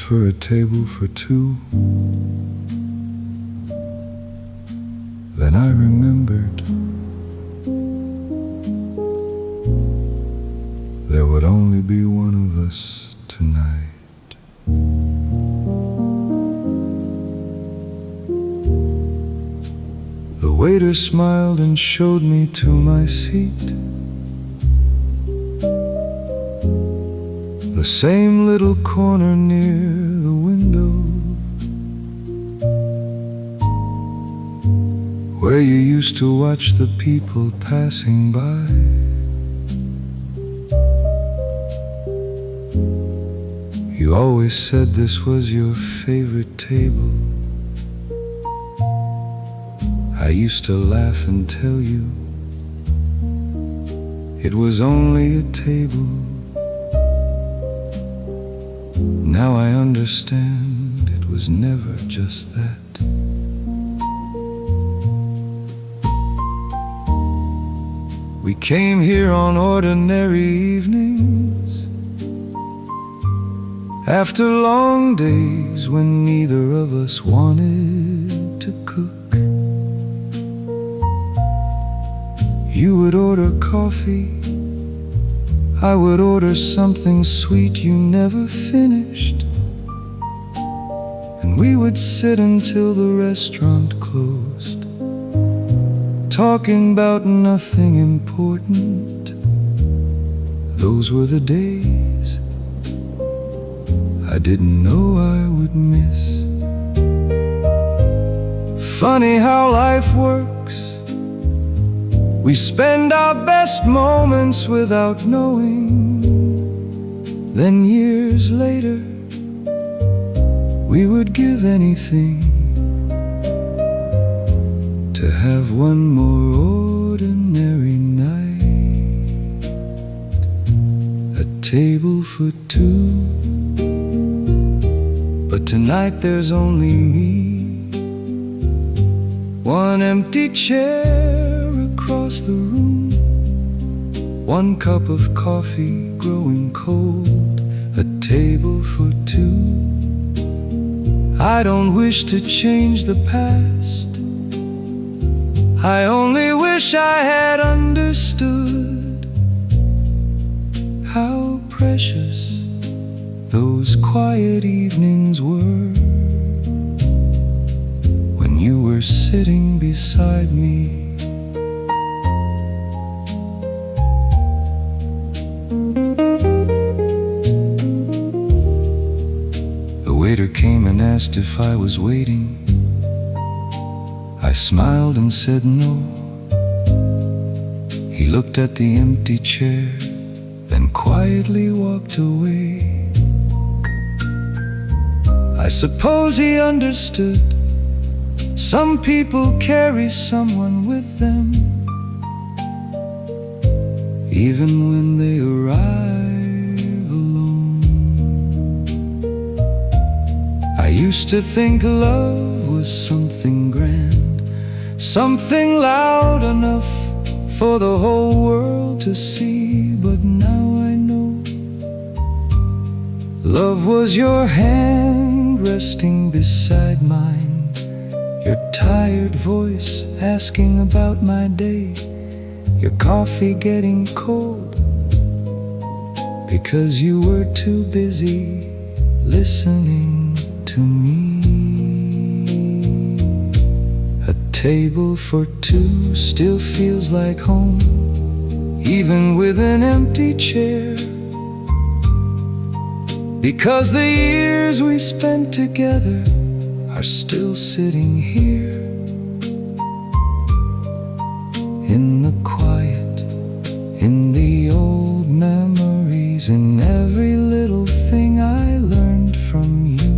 for a table for two. Then I remembered there would only be one of us tonight. The waiter smiled and showed me to my seat. The same little corner near the window where you used to watch the people passing by. You always said this was your favorite table. I used to laugh and tell you it was only a table. Now I understand it was never just that. We came here on ordinary evenings, after long days when neither of us wanted to cook. You would order coffee, I would order something sweet you never finished, and we would sit until the restaurant closed, talking about nothing important. Those were the days I didn't know I would miss. Funny how life works. We spend our best moments without knowing. Then years later, we would give anything to have one more ordinary night. A table for two, but tonight there's only me. One empty chair across the room, one cup of coffee growing cold, a table for two. I don't wish to change the past, I only wish I had understood how precious those quiet evenings were when you were sitting beside me. The waiter came and asked if I was waiting. I smiled and said no. He looked at the empty chair, then quietly walked away. I suppose he understood. Some people carry someone with them, even when they arrive alone. I used to think love was something grand, something loud enough for the whole world to see. But now I know love was your hand resting beside mine, your tired voice asking about my day, your coffee getting cold because you were too busy listening to me. A table for two still feels like home, even with an empty chair, because the years we spent together are still sitting here in the quiet, in the old memories, in every little thing I learned from you.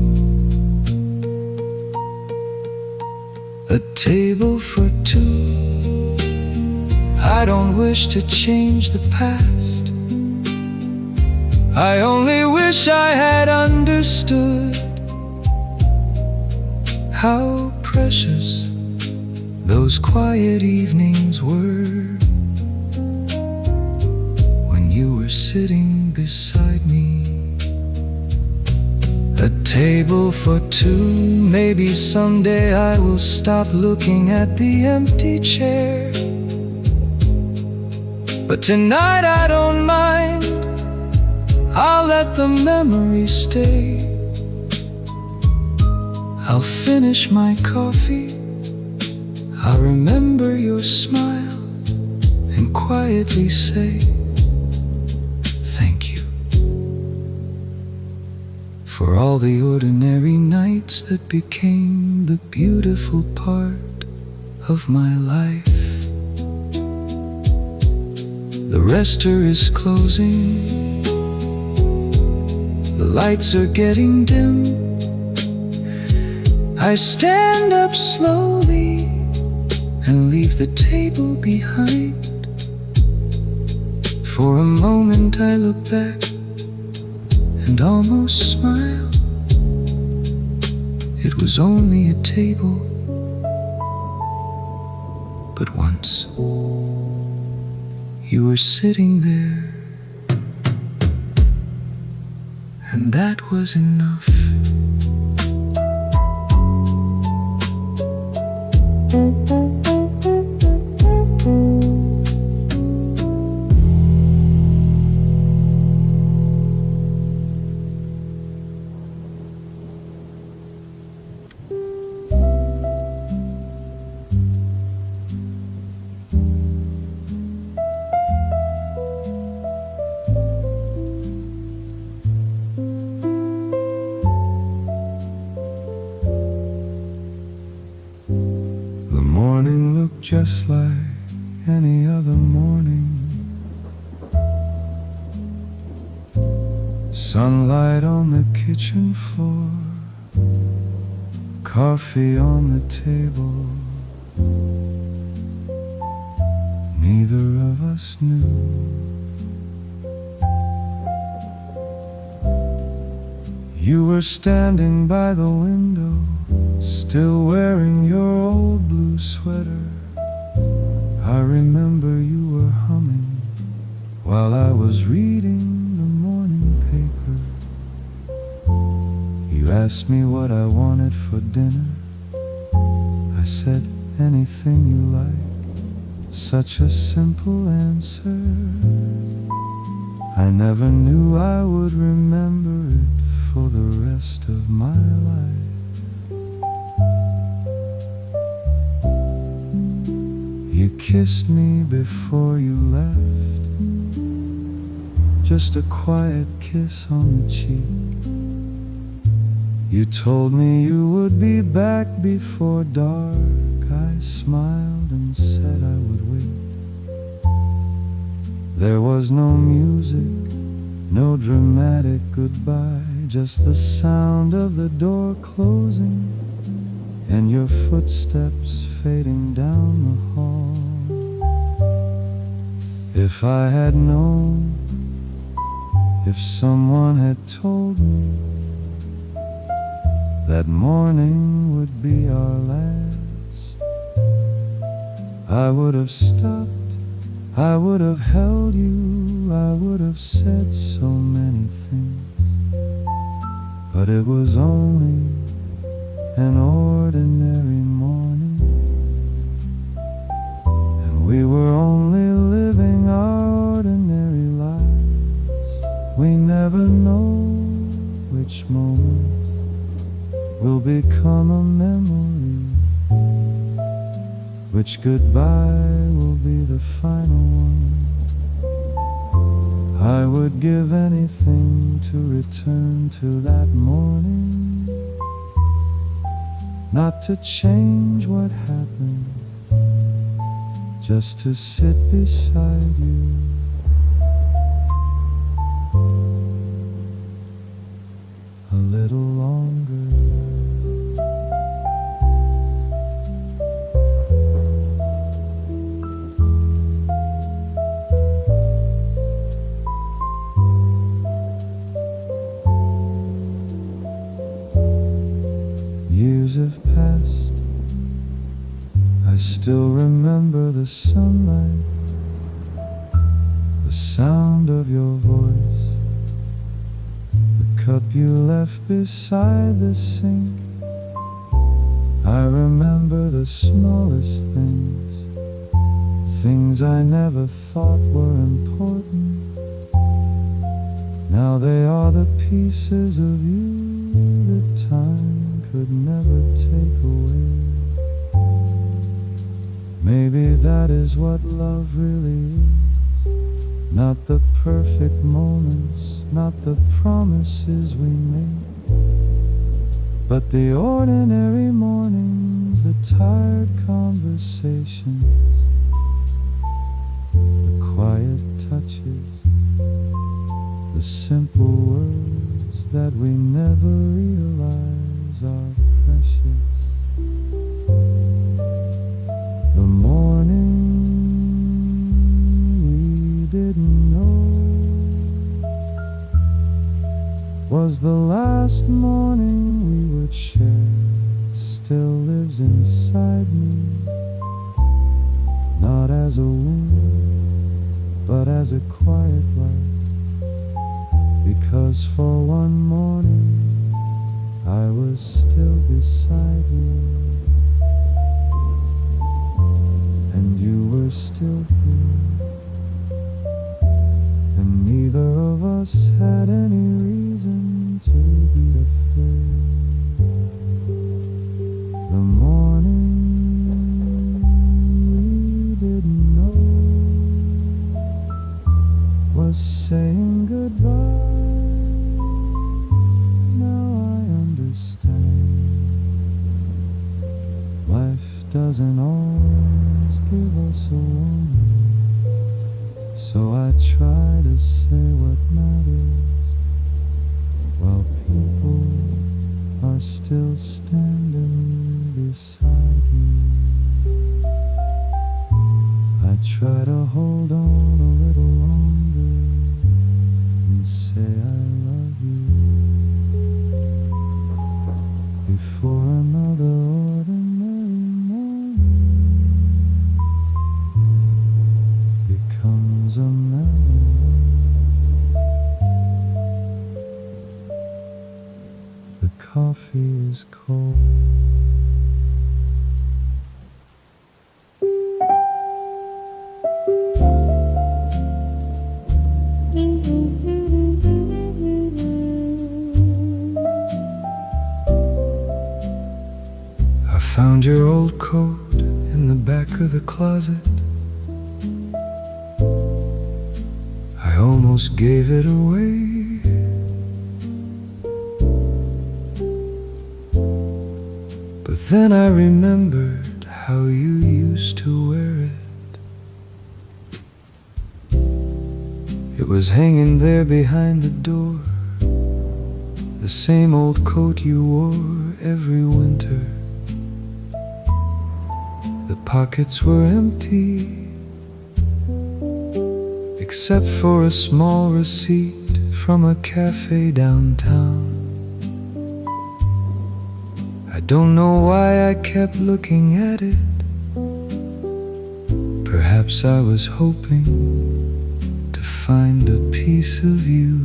A table for two. I don't wish to change the past, I only wish I had understood how precious those quiet evenings were when you were sitting beside me. A table for two, maybe someday I will stop looking at the empty chair. But tonight I don't mind, I'll let the memory stay. I'll finish my coffee, I'll remember your smile, and quietly say thank you for all the ordinary nights that became the beautiful part of my life. The restaurant is closing, the lights are getting dim. I stand up slowly and leave the table behind. For a moment I look back and almost smile. It was only a table, but once you were sitting there, and that was enough. The morning looked just like any other morning. Sunlight on the kitchen floor, coffee on the table. Neither of us knew. You were standing by the window, still wearing your old blue sweater. I remember you were humming while I was reading the morning paper. You asked me what I wanted for dinner. I said, anything you like. Such a simple answer. I never knew I would remember it for the rest of my life. You kissed me before you left, just a quiet kiss on the cheek. You told me you would be back before dark. I smiled and said I would wait. There was no music, no dramatic goodbye, just the sound of the door closing and your footsteps fading down the hall. If I had known, if someone had told me that morning would be our last, I would have stopped, I would have held you, I would have said so many things. But it was only an ordinary morning, and we were only living our ordinary lives. We never know which moment will become a memory, which goodbye will be the final one. I would give anything to return to that morning, not to change what happened, just to sit beside you. A little longer. Years have passed, I still remember the sunlight, the sound of your voice, the cup you left beside the sink. I remember the smallest things, things I never thought were important. Now they are the pieces of you that time could never take away. Maybe that is what love really is. Not the perfect moments, not the promises we make, but the ordinary mornings, the tired conversations, the quiet touches, the simple words that we never realize are precious. The morning we didn't know was the last morning we would share, still lives inside me, not as a wound, but as a quiet light. Because for one morning I was still beside you, and you were still here, and neither of us had any reason to be afraid. The morning we didn't know was saying goodbye. Life doesn't always give us a warning, so I try to say what matters while people are still standing beside me. I try to hold on a little longer and say I love you before another a memory. The coffee is cold. I found your old coat in the back of the closet. I almost gave it away, but then I remembered how you used to wear it. It was hanging there behind the door, the same old coat you wore every winter. The pockets were empty, except for a small receipt from a cafe downtown. I don't know why I kept looking at it. Perhaps I was hoping to find a piece of you.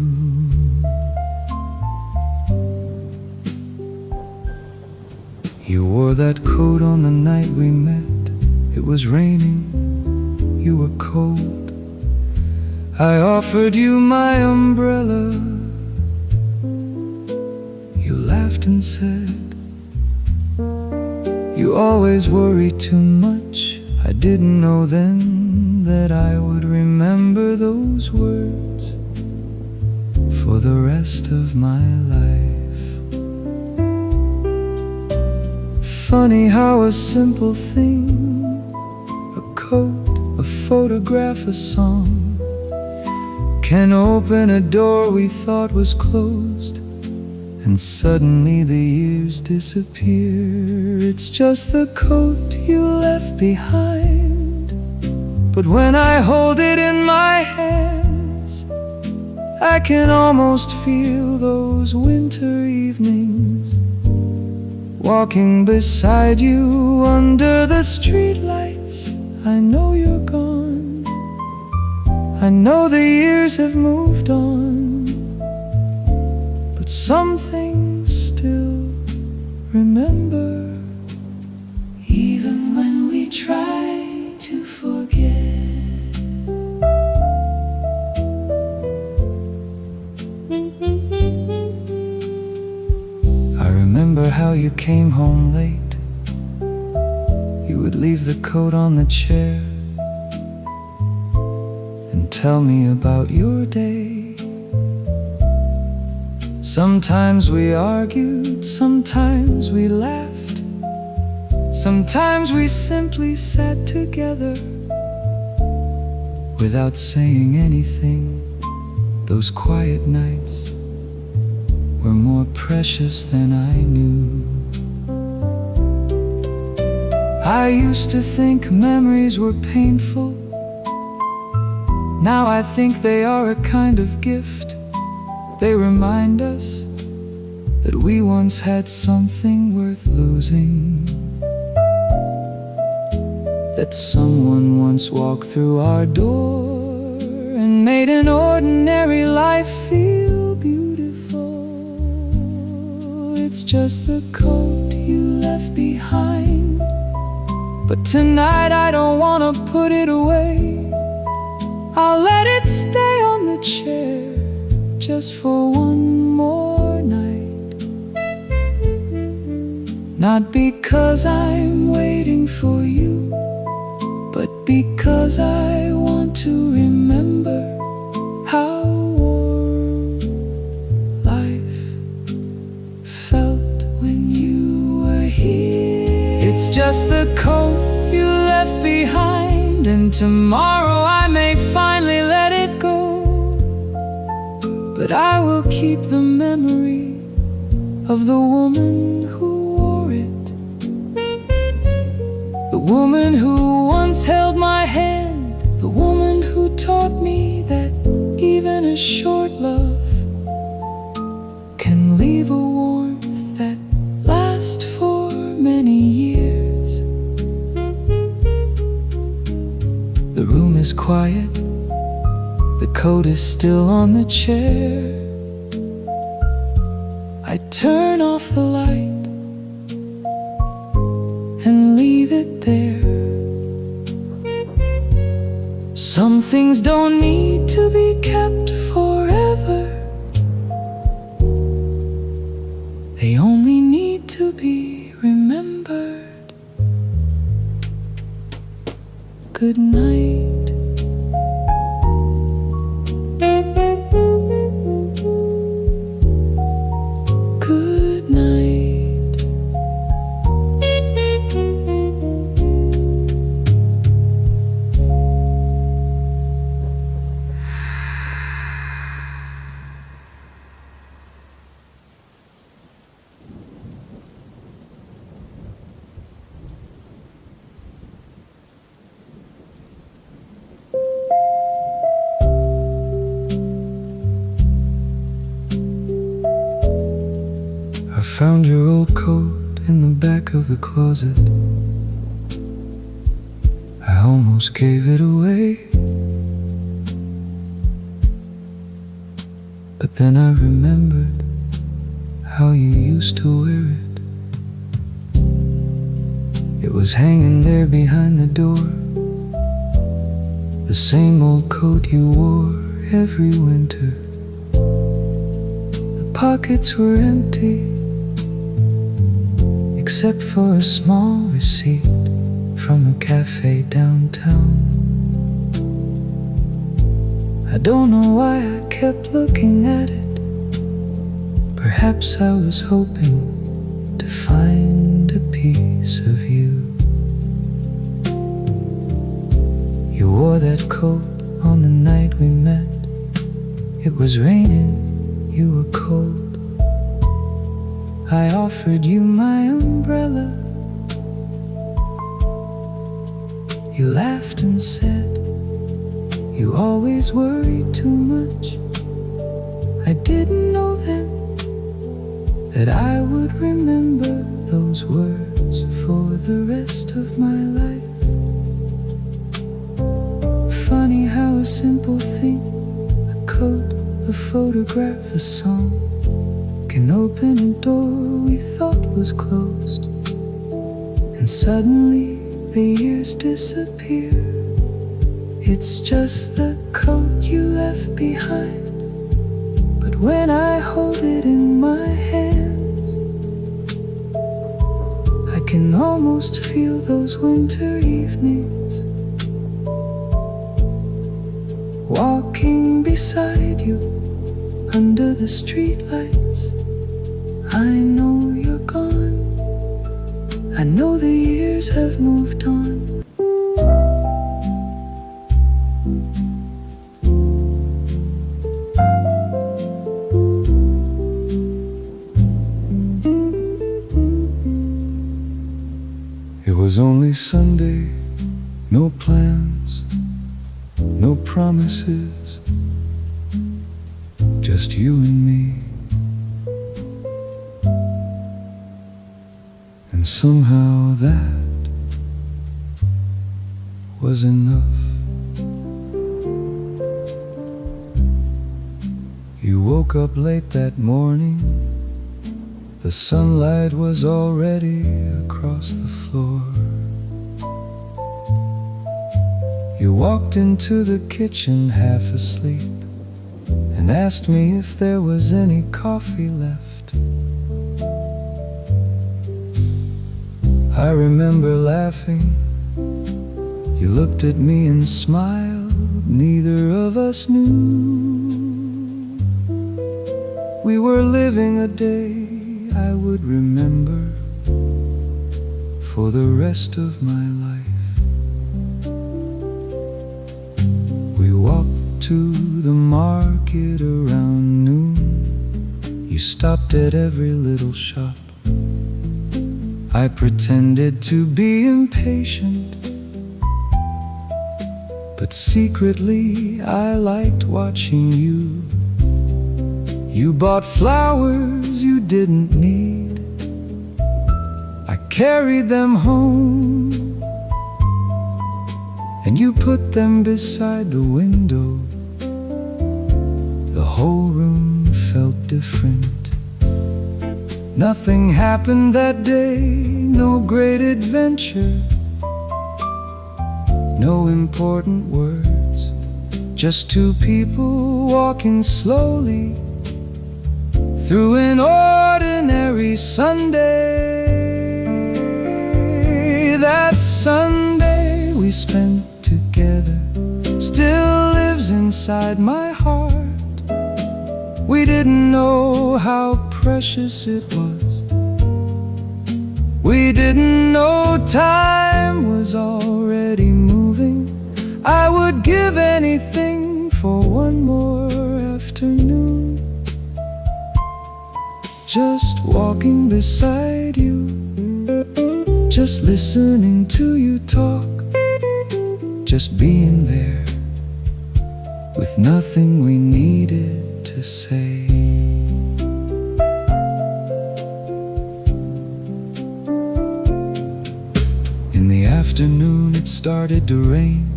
You wore that coat on the night we met. It was raining, you were cold. I offered you my umbrella. You laughed and said, you always worry too much. I didn't know then that I would remember those words for the rest of my life. Funny how a simple thing, a coat, a photograph, a song, can open a door we thought was closed, and suddenly the years disappear. It's just the coat you left behind, but when I hold it in my hands, I can almost feel those winter evenings, walking beside you under the streetlights. I know you're gone, I know the years have moved on, but some things still remember. Even when we try to forget, I remember how you came home late. You would leave the coat on the chair and tell me about your day. Sometimes we argued, sometimes we laughed, sometimes we simply sat together without saying anything. Those quiet nights were more precious than I knew. I used to think memories were painful. Now I think they are a kind of gift. They remind us that we once had something worth losing, that someone once walked through our door and made an ordinary life feel beautiful. It's just the coat you left behind, but tonight I don't wanna put it away. I'll let it stay on the chair just for one more night. Not because I'm waiting for you, but because I want to remember how warm life felt when you were here. It's just the coat you left behind, and tomorrow I may finally let it go, but I will keep the memory of the woman who wore it, the woman who once held my hand, the woman who taught me that even a short love can leave a warmth that lasts for many years. The room is quiet, the coat is still on the chair. I turn off the light and leave it there. Some things don't need to be kept forever. They only need to be remembered. Good night. Good night. I found your old coat in the back of the closet. I almost gave it away, but then I remembered how you used to wear it. It was hanging there behind the door, the same old coat you wore every winter. The pockets were empty, except for a small receipt from a cafe downtown. I don't know why I kept looking at it. Perhaps I was hoping to find a piece of you. You wore that coat on the night we met. It was raining, you were cold. I offered you my umbrella. You laughed and said, you always worry too much. I didn't know then that I would remember those words for the rest of my life. Funny how a simple thing, a coat, a photograph, a song, can open a door we thought was closed, and suddenly the years disappear. It's just the coat you left behind, but when I hold it in my hands, I can almost feel those winter evenings, walking beside you under the streetlights. I know you're gone, I know the years have moved on. It was only Sunday, no plans, no promises, just you and me. And somehow that was enough. You woke up late that morning, the sunlight was already across the floor. You walked into the kitchen half asleep and asked me if there was any coffee left. I remember laughing. You looked at me and smiled. Neither of us knew we were living a day I would remember for the rest of my life. We walked to the market around noon. You stopped at every little shop. I pretended to be impatient, but secretly I liked watching you. You bought flowers you didn't need. I carried them home, and you put them beside the window. The whole room felt different. Nothing happened that day, no great adventure, no important words, just two people walking slowly through an ordinary Sunday. That Sunday we spent together still lives inside my heart. We didn't know how precious it was. We didn't know time was already moving. I would give anything for one more afternoon, just walking beside you, just listening to you talk, just being there with nothing we needed to say. In the afternoon it started to rain,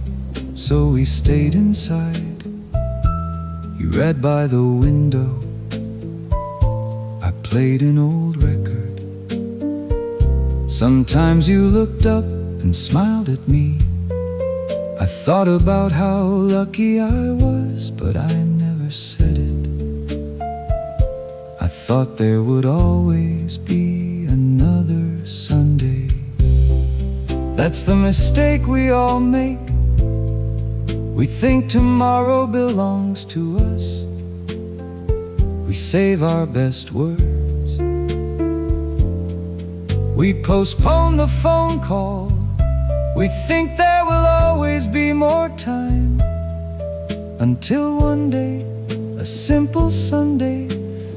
so we stayed inside. You read by the window, I played an old record. Sometimes you looked up and smiled at me. I thought about how lucky I was, but I never said it. I thought there would always be another Sunday. That's the mistake we all make. We think tomorrow belongs to us. We save our best words. We postpone the phone call. We think there will always be more time, until one day, a simple Sunday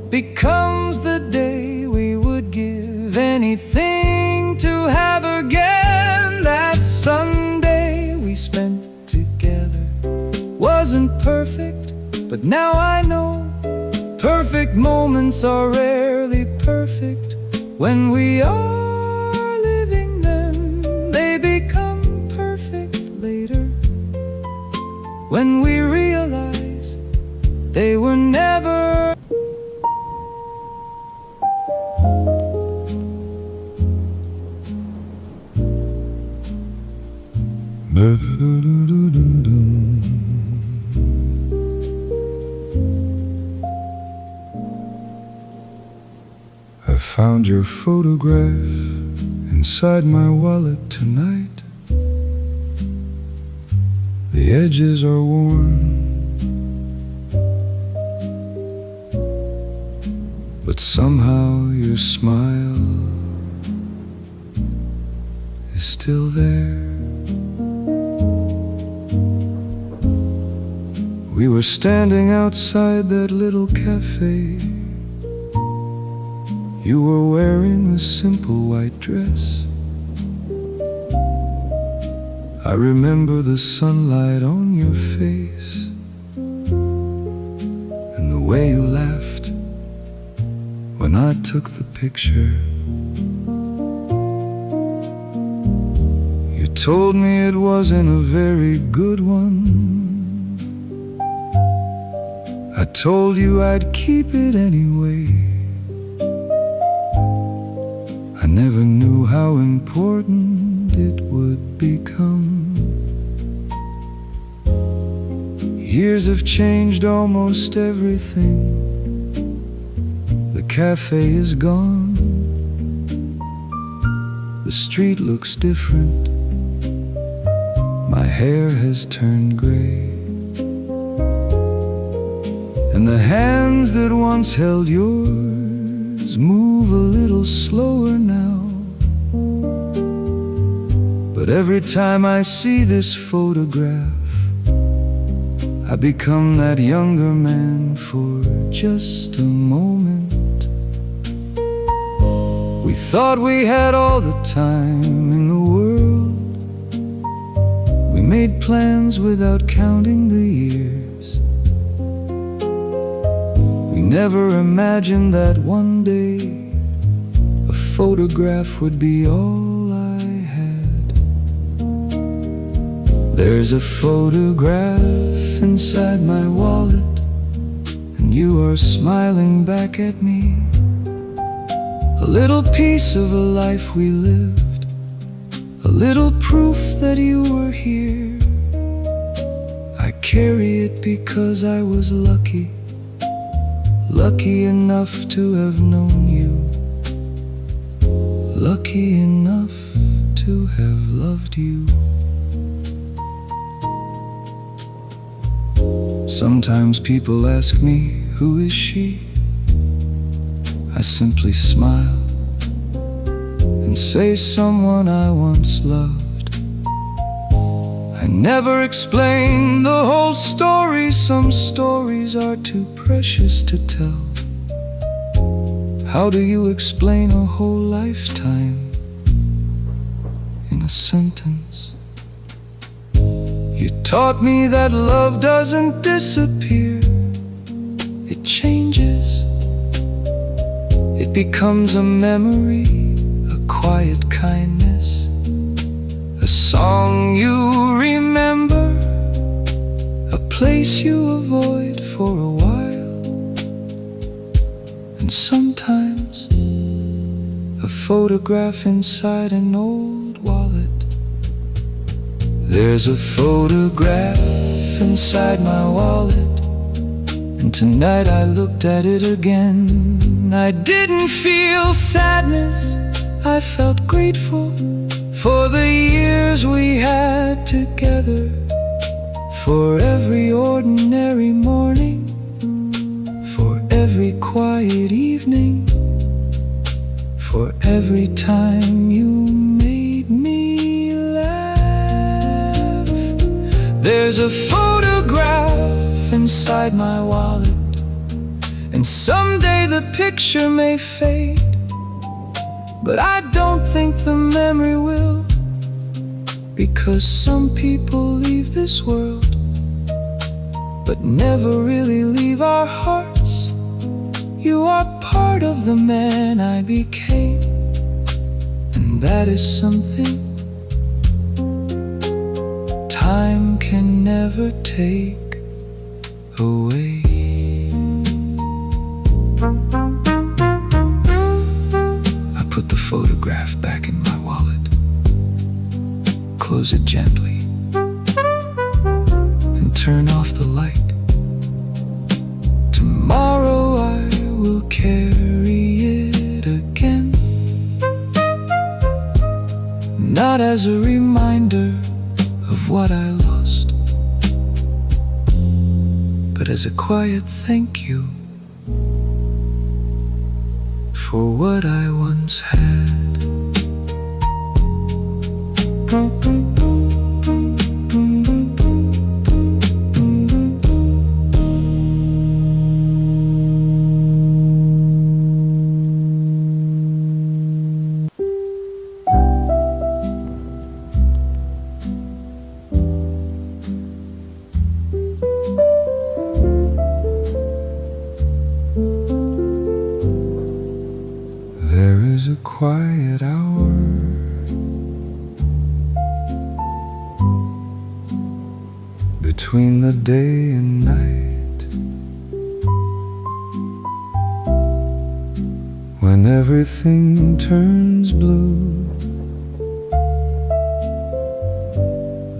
becomes the day we would give anything to have again. That Sunday we spent together wasn't perfect, but now I know perfect moments are rarely perfect. When we are living them, they become perfect later, when we realize they were never. I found your photograph inside my wallet tonight. The edges are worn, but somehow your smile is still there. We were standing outside that little cafe. You were wearing a simple white dress. I remember the sunlight on your face and the way you laughed when I took the picture. You told me it wasn't a very good one. I told you I'd keep it anyway. I never knew how important it would become. Years have changed almost everything. The cafe is gone. The street looks different. My hair has turned gray. And the hands that once held yours move a little slower now. But every time I see this photograph, I become that younger man for just a moment. We thought we had all the time in the world. We made plans without counting the years. We never imagined that one day a photograph would be all I had. There's a photograph inside my wallet, and you are smiling back at me. A little piece of a life we lived, a little proof that you were here. I carry it because I was lucky, lucky enough to have known you, lucky enough to have loved you. Sometimes people ask me, who is she? I simply smile and say someone I once loved. I never explain the whole story. Some stories are too precious to tell. How do you explain a whole lifetime in a sentence? You taught me that love doesn't disappear. It changes. It becomes a memory, a quiet kindness, a song you remember, a place you avoid for a while, and sometimes a photograph inside an old wallet. There's a photograph inside my wallet, and tonight I looked at it again. I didn't feel sadness, I felt grateful for the years we had together, for every ordinary morning, for every quiet evening, for every time you made me laugh. There's a photograph inside my wallet, and someday the picture may fade, but I don't think the memory will, because some people leave this world, but never really leave our hearts. You are part of the man I became, and that is something time can never take away. I put the photograph back in my wallet, close it gently, turn off the light. Tomorrow I will carry it again, not as a reminder of what I lost, but as a quiet thank you for what I once had. There is a quiet hour between the day and night, when everything turns blue.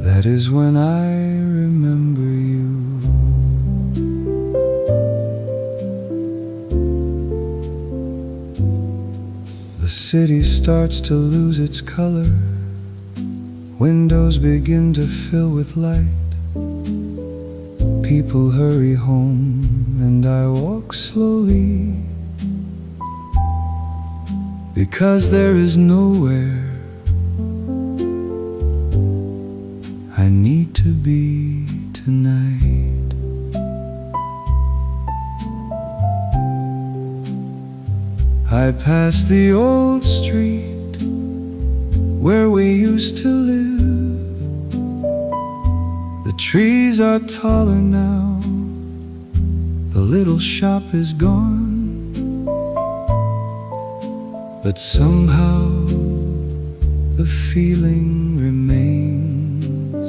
That is when I remember you. The city starts to lose its color. Windows begin to fill with light. People hurry home and I walk slowly, because there is nowhere I need to be tonight. I pass the old street where we used to live. The trees are taller now, the little shop is gone, but somehow the feeling remains.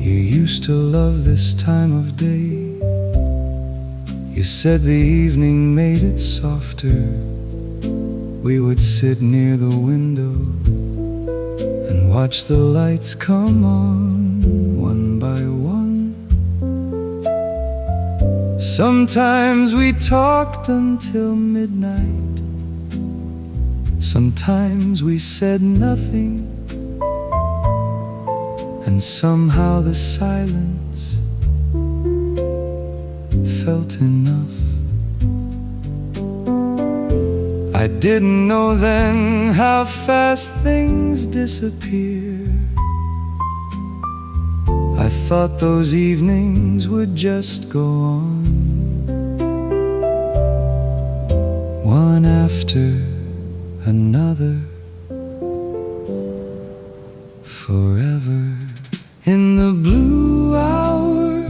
You used to love this time of day. You said the evening made it softer. We would sit near the window and watch the lights come on, one by one. Sometimes we talked until midnight. Sometimes we said nothing, and somehow the silence felt enough. I didn't know then how fast things disappear. I thought those evenings would just go on, one after another, forever. In the blue hour,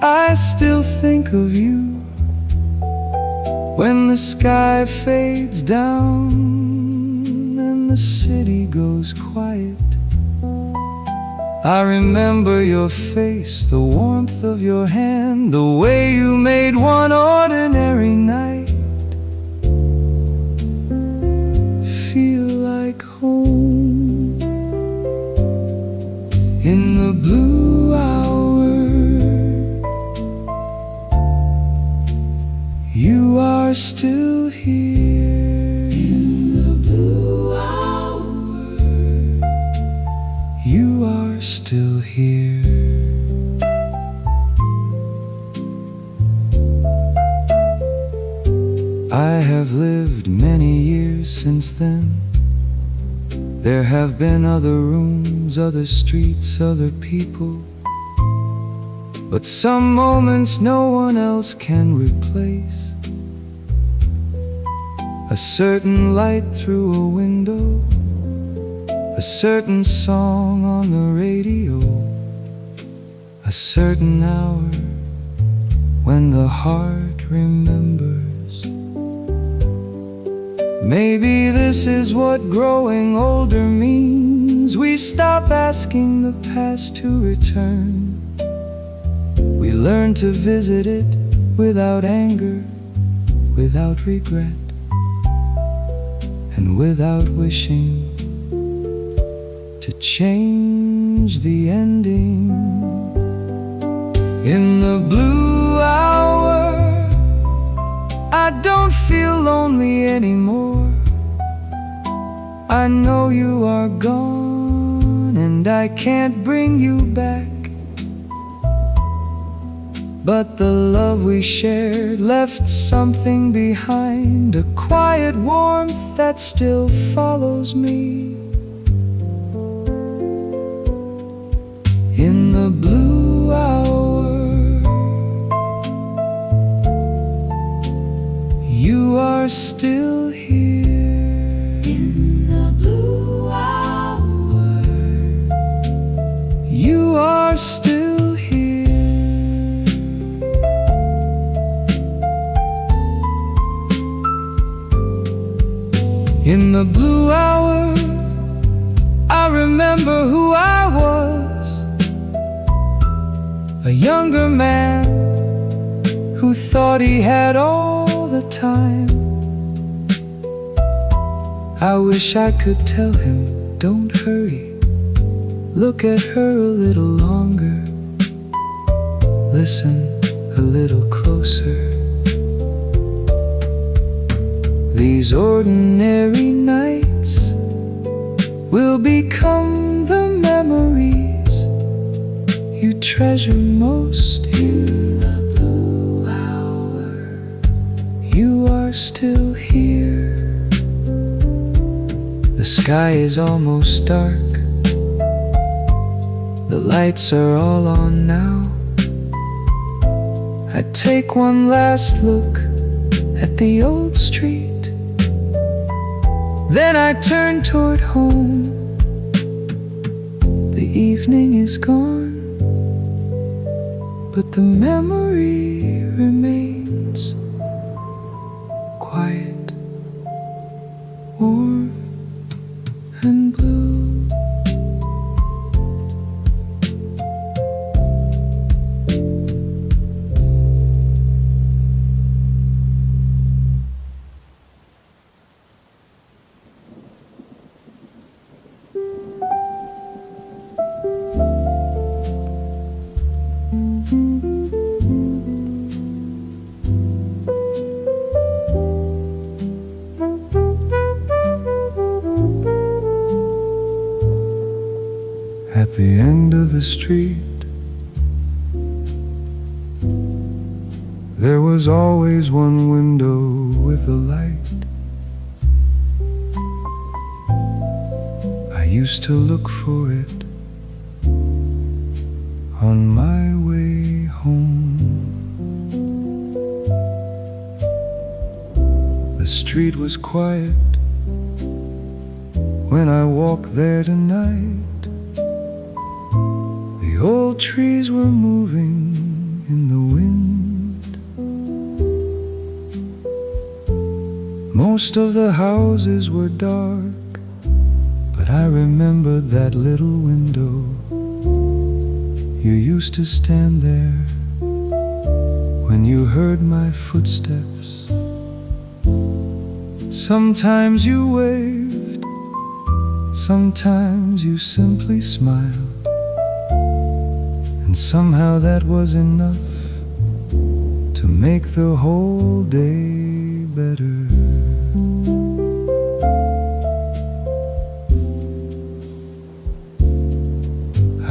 I still think of you. When the sky fades down and the city goes quiet, I remember your face, the warmth of your hand, the way you made one ordinary night feel like home. In the blue hour, you are still here. In the blue hour, you are still here. I have lived many years since then. There have been other rooms, other streets, other people, but some moments no one else can replace. A certain light through a window, a certain song on the radio, a certain hour when the heart remembers. Maybe this is what growing older means. We stop asking the past to return. We learn to visit it without anger, without regret, and without wishing to change change the ending. In the blue hour, I don't feel lonely anymore. I know you are gone and I can't bring you back, but the love we shared left something behind, a quiet warmth that still follows me. In the blue hour, you are still here. In the blue hour, you are still here. In the blue hour, I remember who I was, a younger man who thought he had all the time. I wish I could tell him, don't hurry, look at her a little longer, listen a little closer. These ordinary nights will become the memories you treasure most. In the blue hour, you are still here. The sky is almost dark, the lights are all on now. I take one last look at the old street, then I turn toward home. The evening is gone, but the memory remains quiet, warm, and blue. At the end of the street, there was always one window with a light. I used to look for it on my way home. The street was quiet when I walked there tonight. The old trees were moving in the wind. Most of the houses were dark, but I remembered that little window. You used to stand there when you heard my footsteps. Sometimes you waved, sometimes you simply smiled. And somehow that was enough to make the whole day better.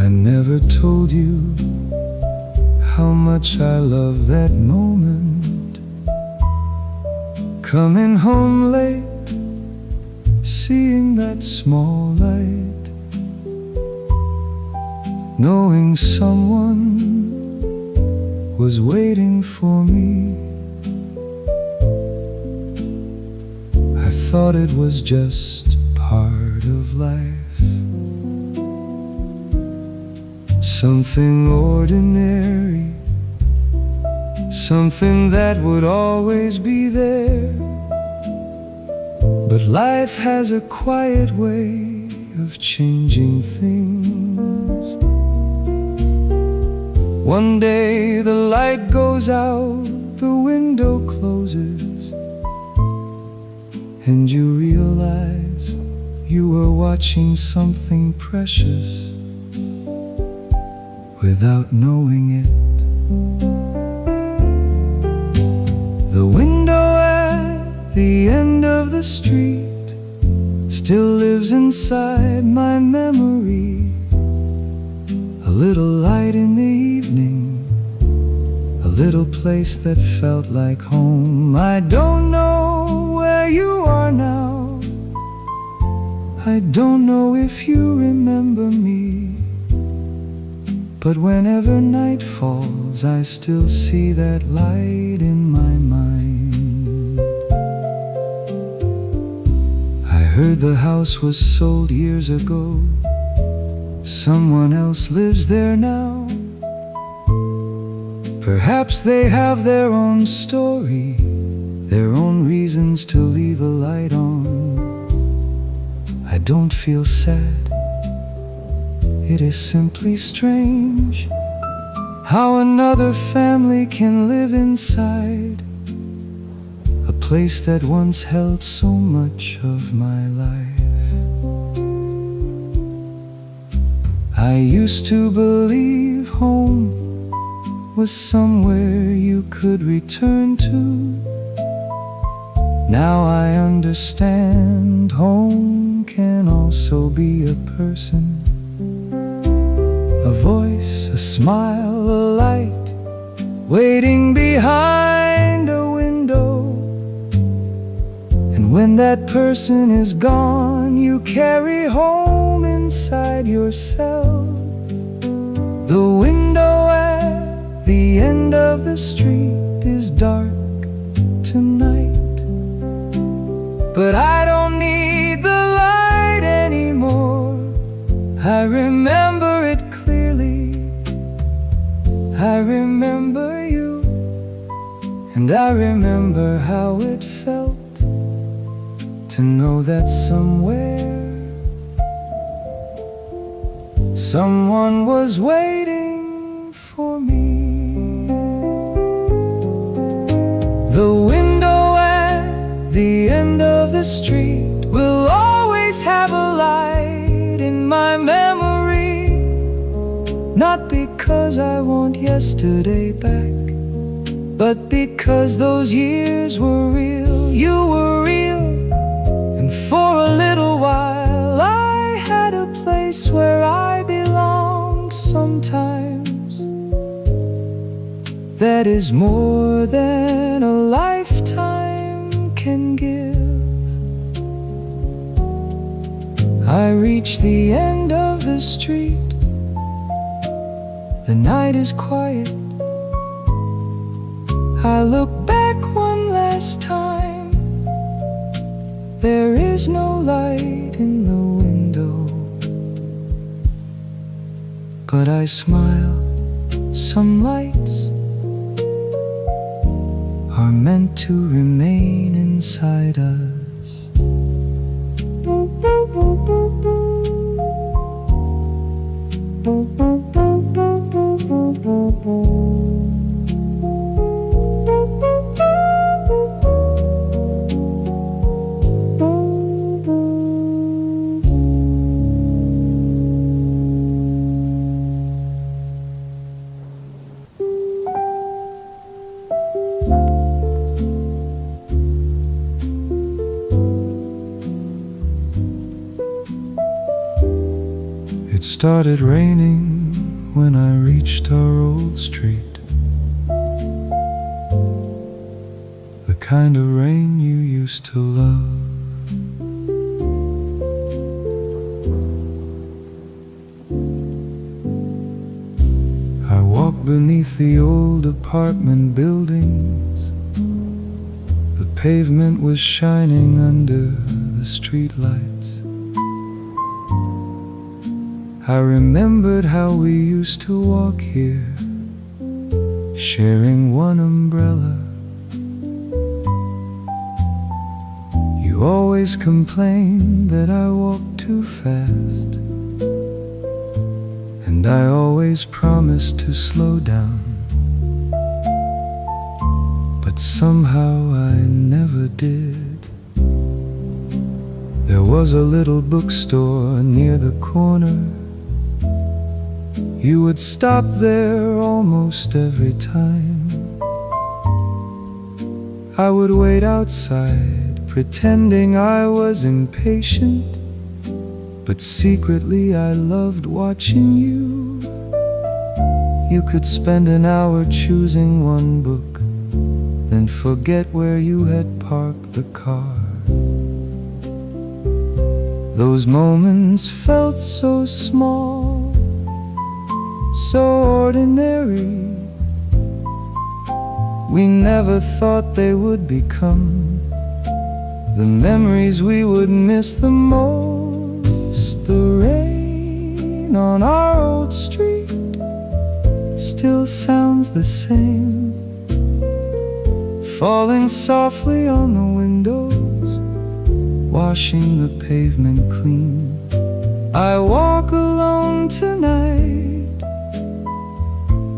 I never told you how much I love that moment. Coming home late, seeing that small light, knowing someone was waiting for me. I thought it was just part of life, something ordinary, something that would always be there. But life has a quiet way of changing things. One day the light goes out, the window closes, and you realize you were watching something precious without knowing it. The window at the end of the street still lives inside my memory. A little light in the evening, a little place that felt like home. I don't know where you are now, I don't know if you remember me, but whenever night falls, I still see that light in my mind. I heard the house was sold years ago, someone else lives there now. Perhaps they have their own story, their own reasons to leave a light on. I don't feel sad, it is simply strange how another family can live inside a place that once held so much of my life. I used to believe home was somewhere you could return to. Now I understand home can also be a person, a voice, a smile, a light waiting behind a window. And when that person is gone, you carry home inside yourself. The window at the end of the street is dark tonight, but I don't need the light anymore. I remember it clearly, I remember you, and I remember how it felt to know that somewhere someone was waiting for me. The window at the end of the street will always have a light in my memory. Not because I want yesterday back, but because those years were real. You were real, and for a little while I had a place where I belong. Sometimes that is more than a lifetime can give. I reach the end of the street, the night is quiet. I look back one last time, there is no light in the window, but I smile. Some lights are meant to remain inside us. It started raining when I reached our old street, the kind of rain you used to love. I walked beneath the old apartment buildings, the pavement was shining under the streetlights. I remembered how we used to walk here, sharing one umbrella. You always complained that I walked too fast, and I always promised to slow down, but somehow I never did. There was a little bookstore near the corner, You would stop there almost every time. I would wait outside, pretending I was impatient, but secretly I loved watching you. You could spend an hour choosing one book, then forget where you had parked the car. Those moments felt so small, so ordinary. We never thought they would become the memories we would miss the most. The rain on our old street still sounds the same, falling softly on the windows, washing the pavement clean. I walk alone tonight,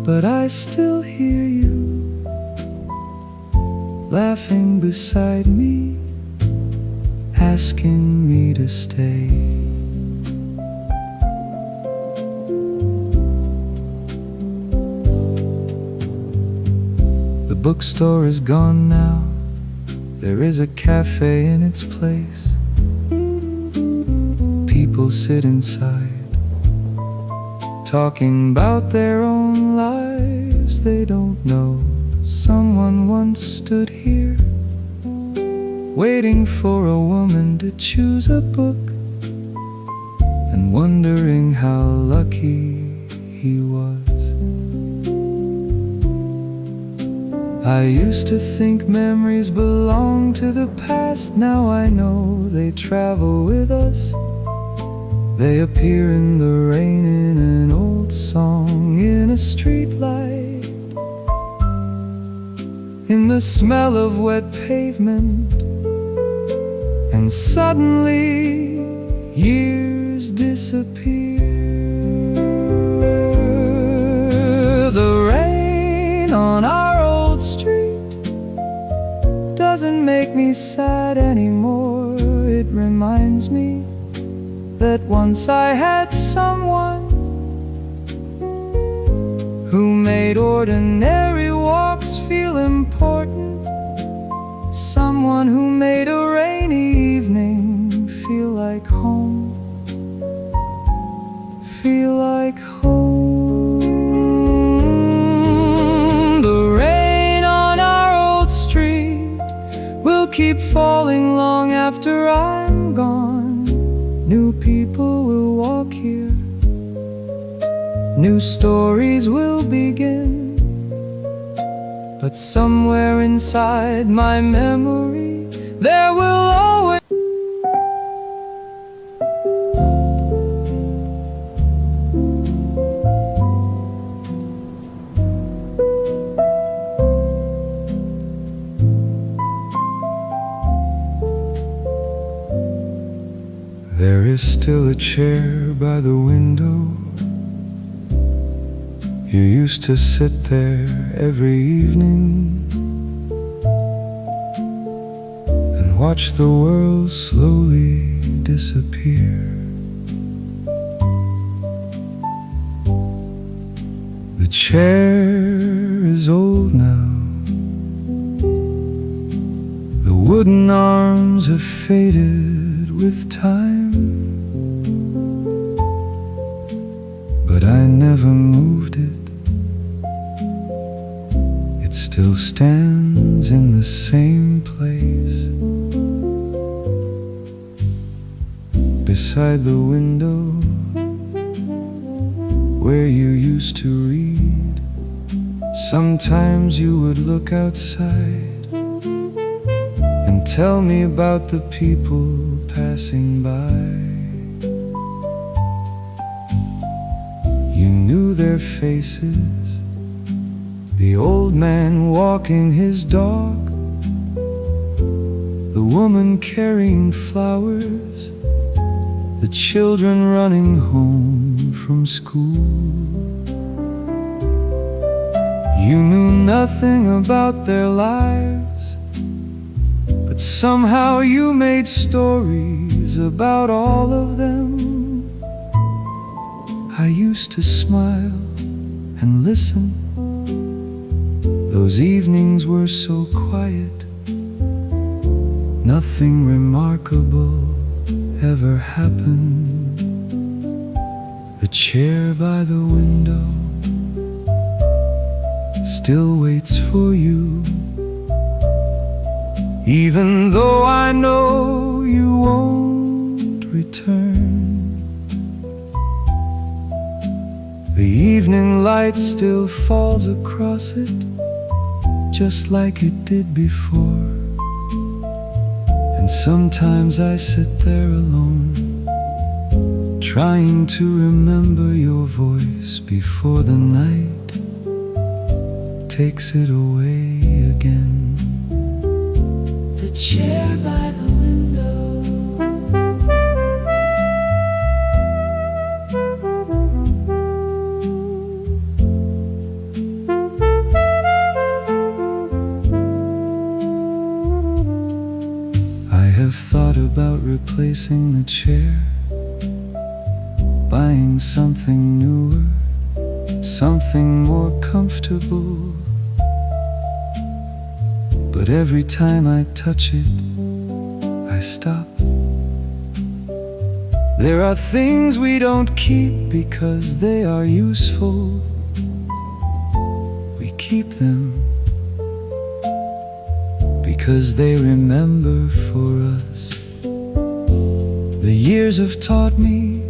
but I still hear you laughing beside me, asking me to stay. The bookstore is gone now. There is a cafe in its place. People sit inside, talking about their own lives. They don't know someone once stood here, waiting for a woman to choose a book, and wondering how lucky he was. I used to think memories belong to the past. Now I know they travel with us. They appear in the rain, in an old song, in a street light, in the smell of wet pavement. And suddenly years disappear. The rain on our old street doesn't make me sad anymore. It reminds me that once I had someone who made ordinary walks feel important. Someone who made a rainy evening feel like home. Feel like home. The rain on our old street will keep falling long after I'm gone. New people will walk here, new stories will begin. But somewhere inside my memory, there will always There is still a chair by the window. You used to sit there every evening and watch the world slowly disappear. The chair is old now. The wooden arms have faded with time. But I never moved it. It still stands in the same place, beside the window where you used to read. Sometimes you would look outside and tell me about the people passing by. You knew their faces, the old man walking his dog, the woman carrying flowers, the children running home from school. You knew nothing about their lives, but somehow you made stories about all of them. I used to smile and listen. Those evenings were so quiet. Nothing remarkable ever happened. The chair by the window still waits for you, even though I know you won't return. The evening light still falls across it, just like it did before. And sometimes I sit there alone, trying to remember your voice before the night takes it away again. The chair by the window, I have thought about replacing the chair, buying something newer, something more comfortable. But every time I touch it, I stop. There are things we don't keep because they are useful. We keep them because they remember for us. The years have taught me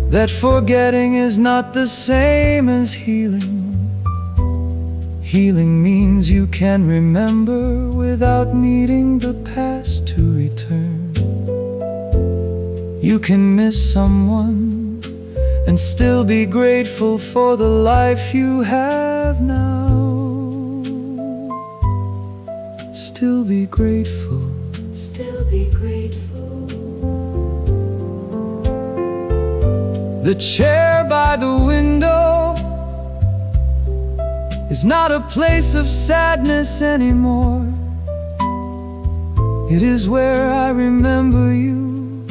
that forgetting is not the same as healing. Healing means you can remember without needing the past to return. You can miss someone and still be grateful for the life you have now. Still be grateful. Still be grateful. The chair by the window is not a place of sadness anymore. It is where I remember you,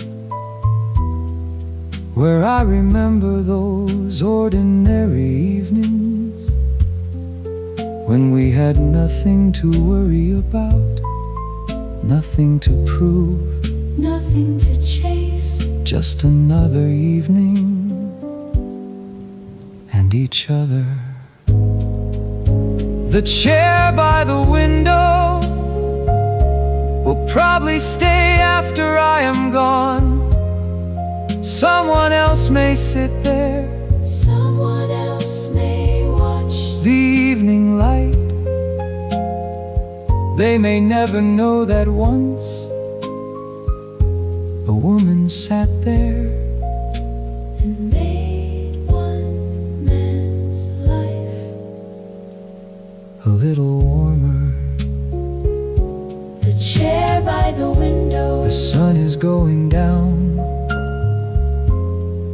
where I remember those ordinary evenings when we had nothing to worry about, nothing to prove, nothing to chase, just another evening and each other. The chair by the window will probably stay after I am gone. Someone else may sit there, someone else may watch the evening light. They may never know that once a woman sat there and made one man's life a little warmer. The chair by the window, the sun is going down.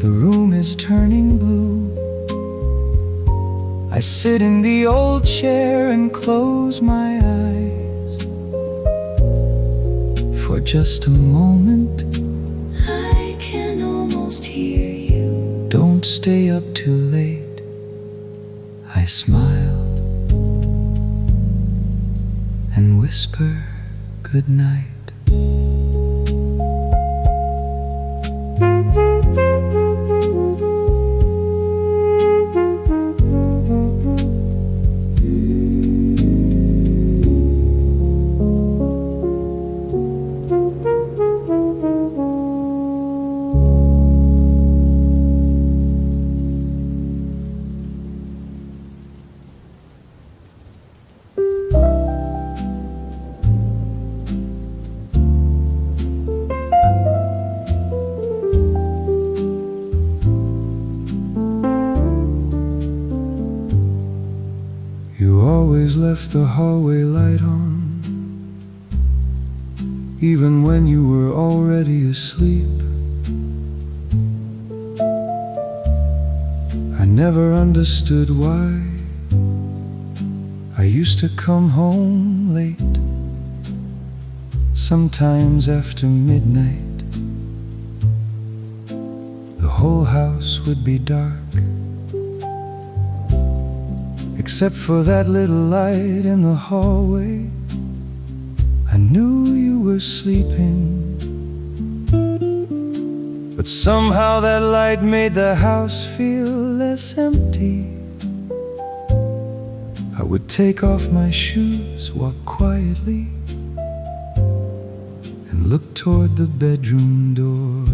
The room is turning blue. I sit in the old chair and close my eyes for just a moment. I can almost hear you. Don't stay up too late. I smile and whisper good night. You always left the hallway light on, even when you were already asleep. I never understood why I used to come home late, sometimes after midnight. The whole house would be dark, except for that little light in the hallway. I knew you were sleeping, but somehow that light made the house feel less empty. I would take off my shoes, walk quietly, and look toward the bedroom door.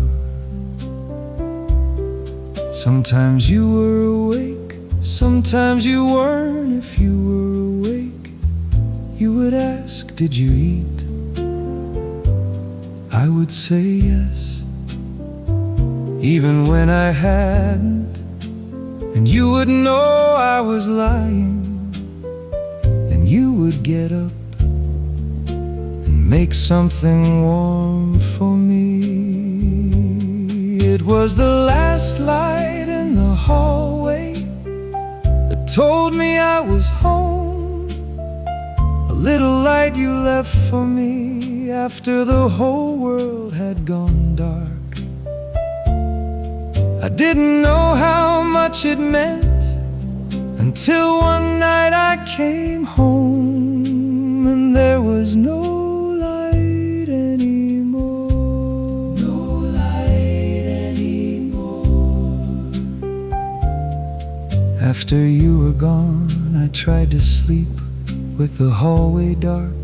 Sometimes you were awake, sometimes you weren't. If you were awake, you would ask, did you eat? I would say yes, even when I hadn't. And you would know I was lying. Then you would get up and make something warm for me. It was the last light in the hallway that told me I was home. A little light you left for me after the whole world had gone dark. I didn't know how much it meant until one night I came home and there was no light anymore. No light anymore. After you were gone, I tried to sleep with the hallway dark,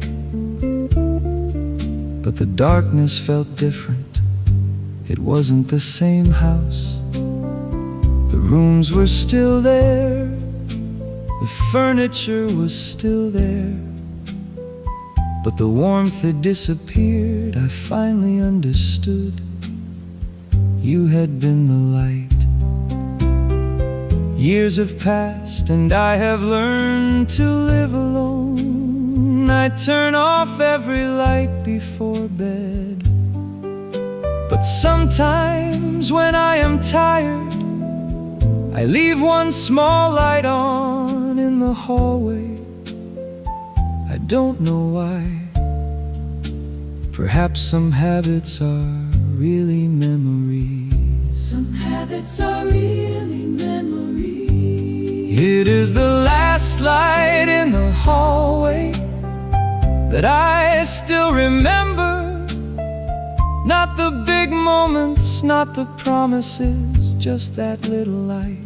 but the darkness felt different. It wasn't the same house. The rooms were still there, the furniture was still there, but the warmth had disappeared. I finally understood. You had been the light. Years have passed and I have learned to live alone. I turn off every light before bed, but sometimes when I am tired, I leave one small light on in the hallway. I don't know why. Perhaps some habits are really memories. Some habits are really memories. It is the last light in the hallway that I still remember. Not the big moments, not the promises, just that little light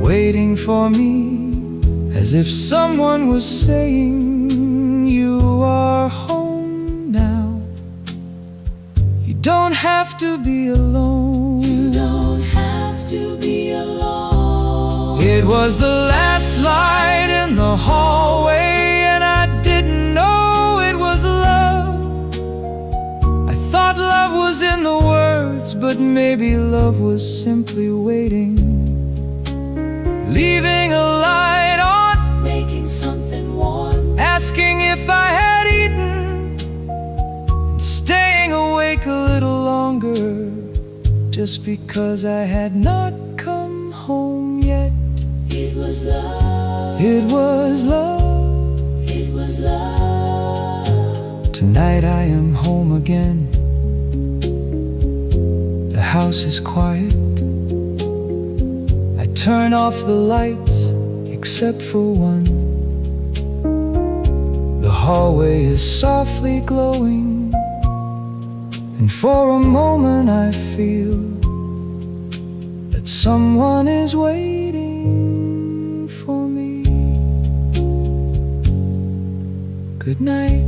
waiting for me, as if someone was saying, you are home now. You don't have to be alone. You don't have to be alone. It was the last light in the hallway, and I didn't know it was love. I thought love was in the words, but maybe love was simply waiting, leaving a light on, making something warm, asking if I had eaten, and staying awake a little longer, just because I had not come home yet. It was love. It was love. It was love. Tonight I am home again. The house is quiet. I turn off the lights, except for one. The hallway is softly glowing, and for a moment I feel that someone is waiting for me. Good night.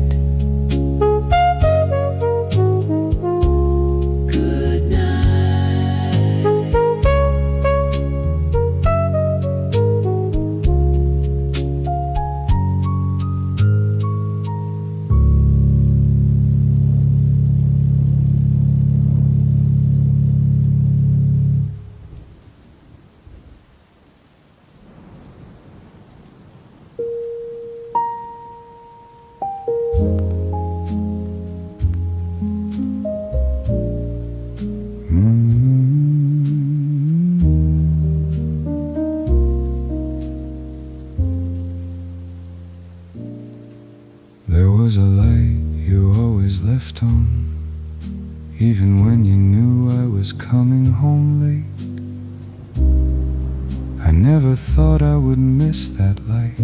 Good night. Even when you knew I was coming home late, I never thought I would miss that light.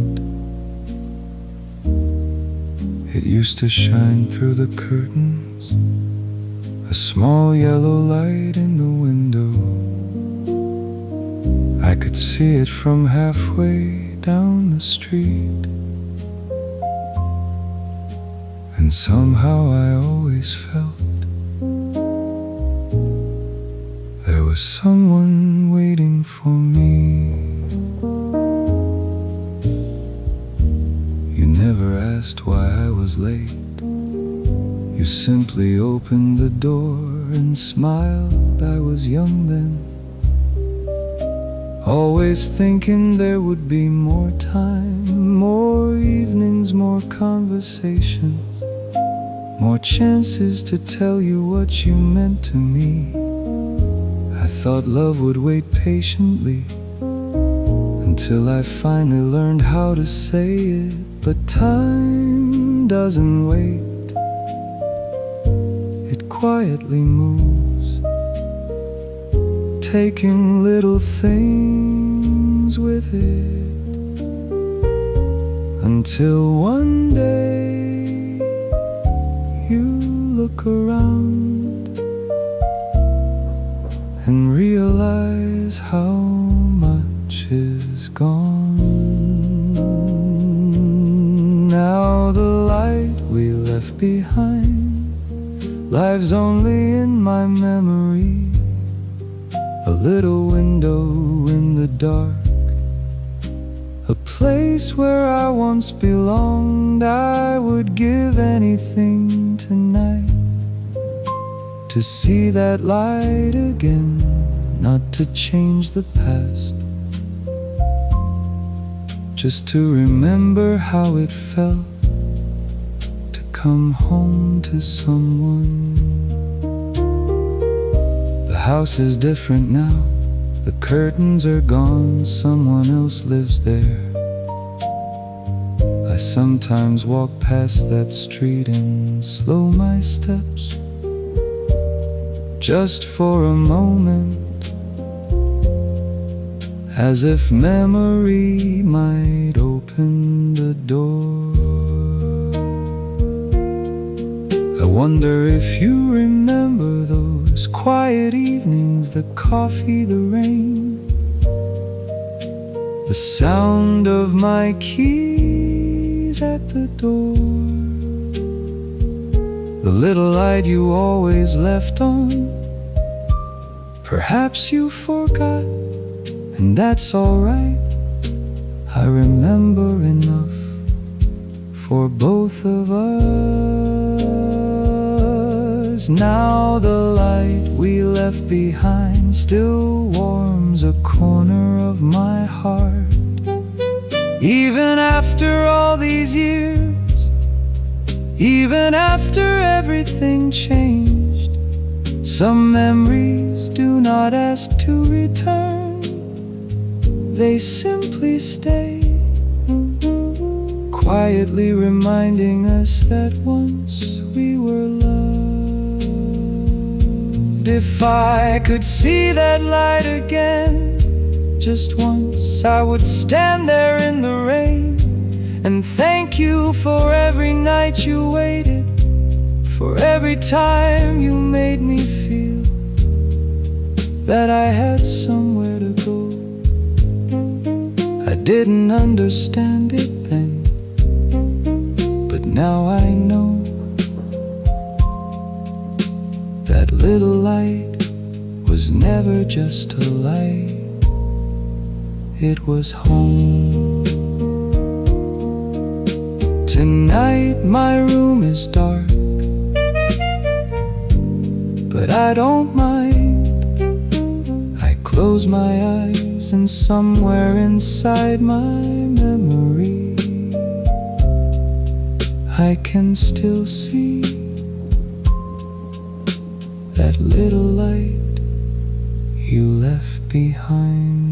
It used to shine through the curtains, a small yellow light in the window. I could see it from halfway down the street. And somehow I always felt there was someone waiting for me. You never asked why I was late. You simply opened the door and smiled. I was young then, always thinking there would be more time, more evenings, more conversations, more chances to tell you what you meant to me. I thought love would wait patiently until I finally learned how to say it. But time doesn't wait, it quietly moves, taking little things with it, until one day you look around and realize how much is gone. Now the light we left behind lives only in my memory, a little window in the dark, a place where I once belonged. I would give anything tonight to see that light again, not to change the past, just to remember how it felt to come home to someone. The house is different now, the curtains are gone, someone else lives there. I sometimes walk past that street and slow my steps, just for a moment, as if memory might open the door. I wonder if you remember those quiet evenings, the coffee, the rain, the sound of my keys at the door, the little light you always left on. Perhaps you forgot, and that's alright. I remember enough for both of us. Now the light we left behind still warms a corner of my heart. Even after all these years, even after everything changed, some memories do not ask to return. They simply stay, quietly reminding us that once we were loved. If I could see that light again, just once, I would stand there in the rain and thank you for every night you waited, for every time you made me feel that I had somewhere to go. I didn't understand it then, but now I know that little light was never just a light, it was home. Tonight my room is dark, but I don't mind. I close my eyes and somewhere inside my memory I can still see that little light you left behind.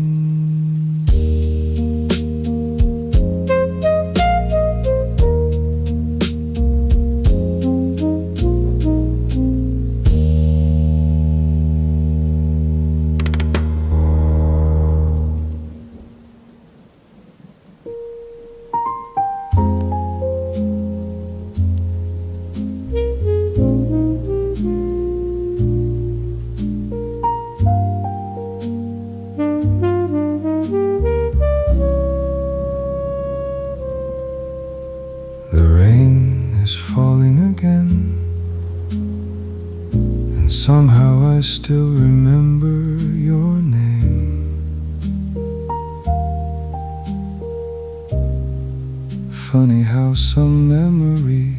Somehow I still remember your name. Funny how some memories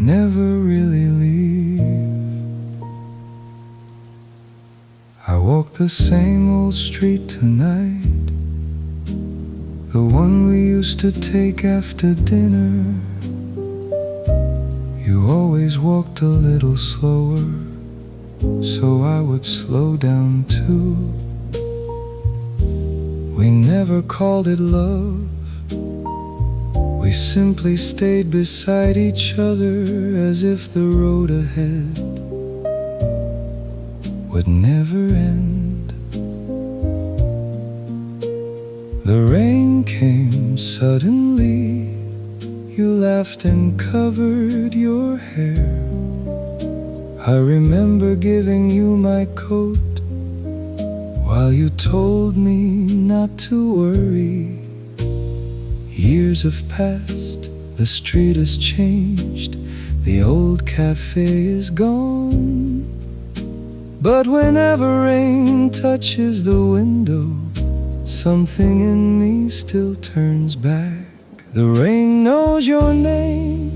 never really leave. I walk the same old street tonight, the one we used to take after dinner. You always walked a little slower, so I would slow down too. We never called it love, we simply stayed beside each other, as if the road ahead would never end. The rain came suddenly, you laughed and covered your hair. I remember giving you my coat while you told me not to worry. Years have passed, the street has changed, the old cafe is gone. But whenever rain touches the window, something in me still turns back. The rain knows your name,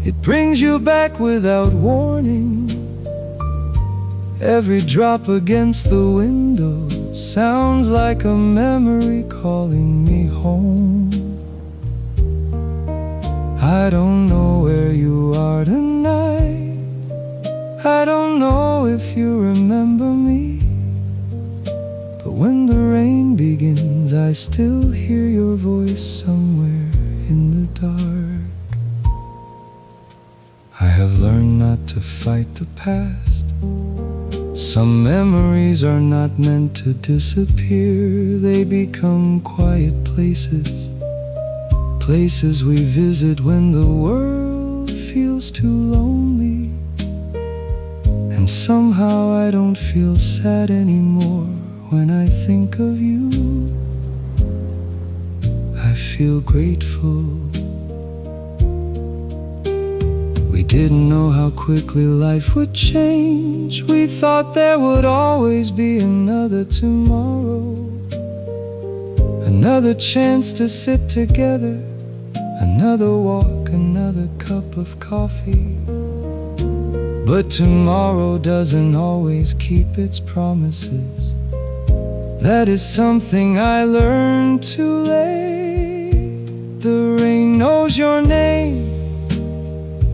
it brings you back without warning. Every drop against the window sounds like a memory calling me home. I don't know where you are tonight, I don't know if you remember me, but when the rain begins, I still hear your voice somewhere in the dark. I have learned not to fight the past. Some memories are not meant to disappear. They become quiet places, places we visit when the world feels too lonely. And somehow I don't feel sad anymore when I think of you. I feel grateful. We didn't know how quickly life would change. We thought there would always be another tomorrow, another chance to sit together, another walk, another cup of coffee. But tomorrow doesn't always keep its promises. That is something I learned too late. The rain knows your name,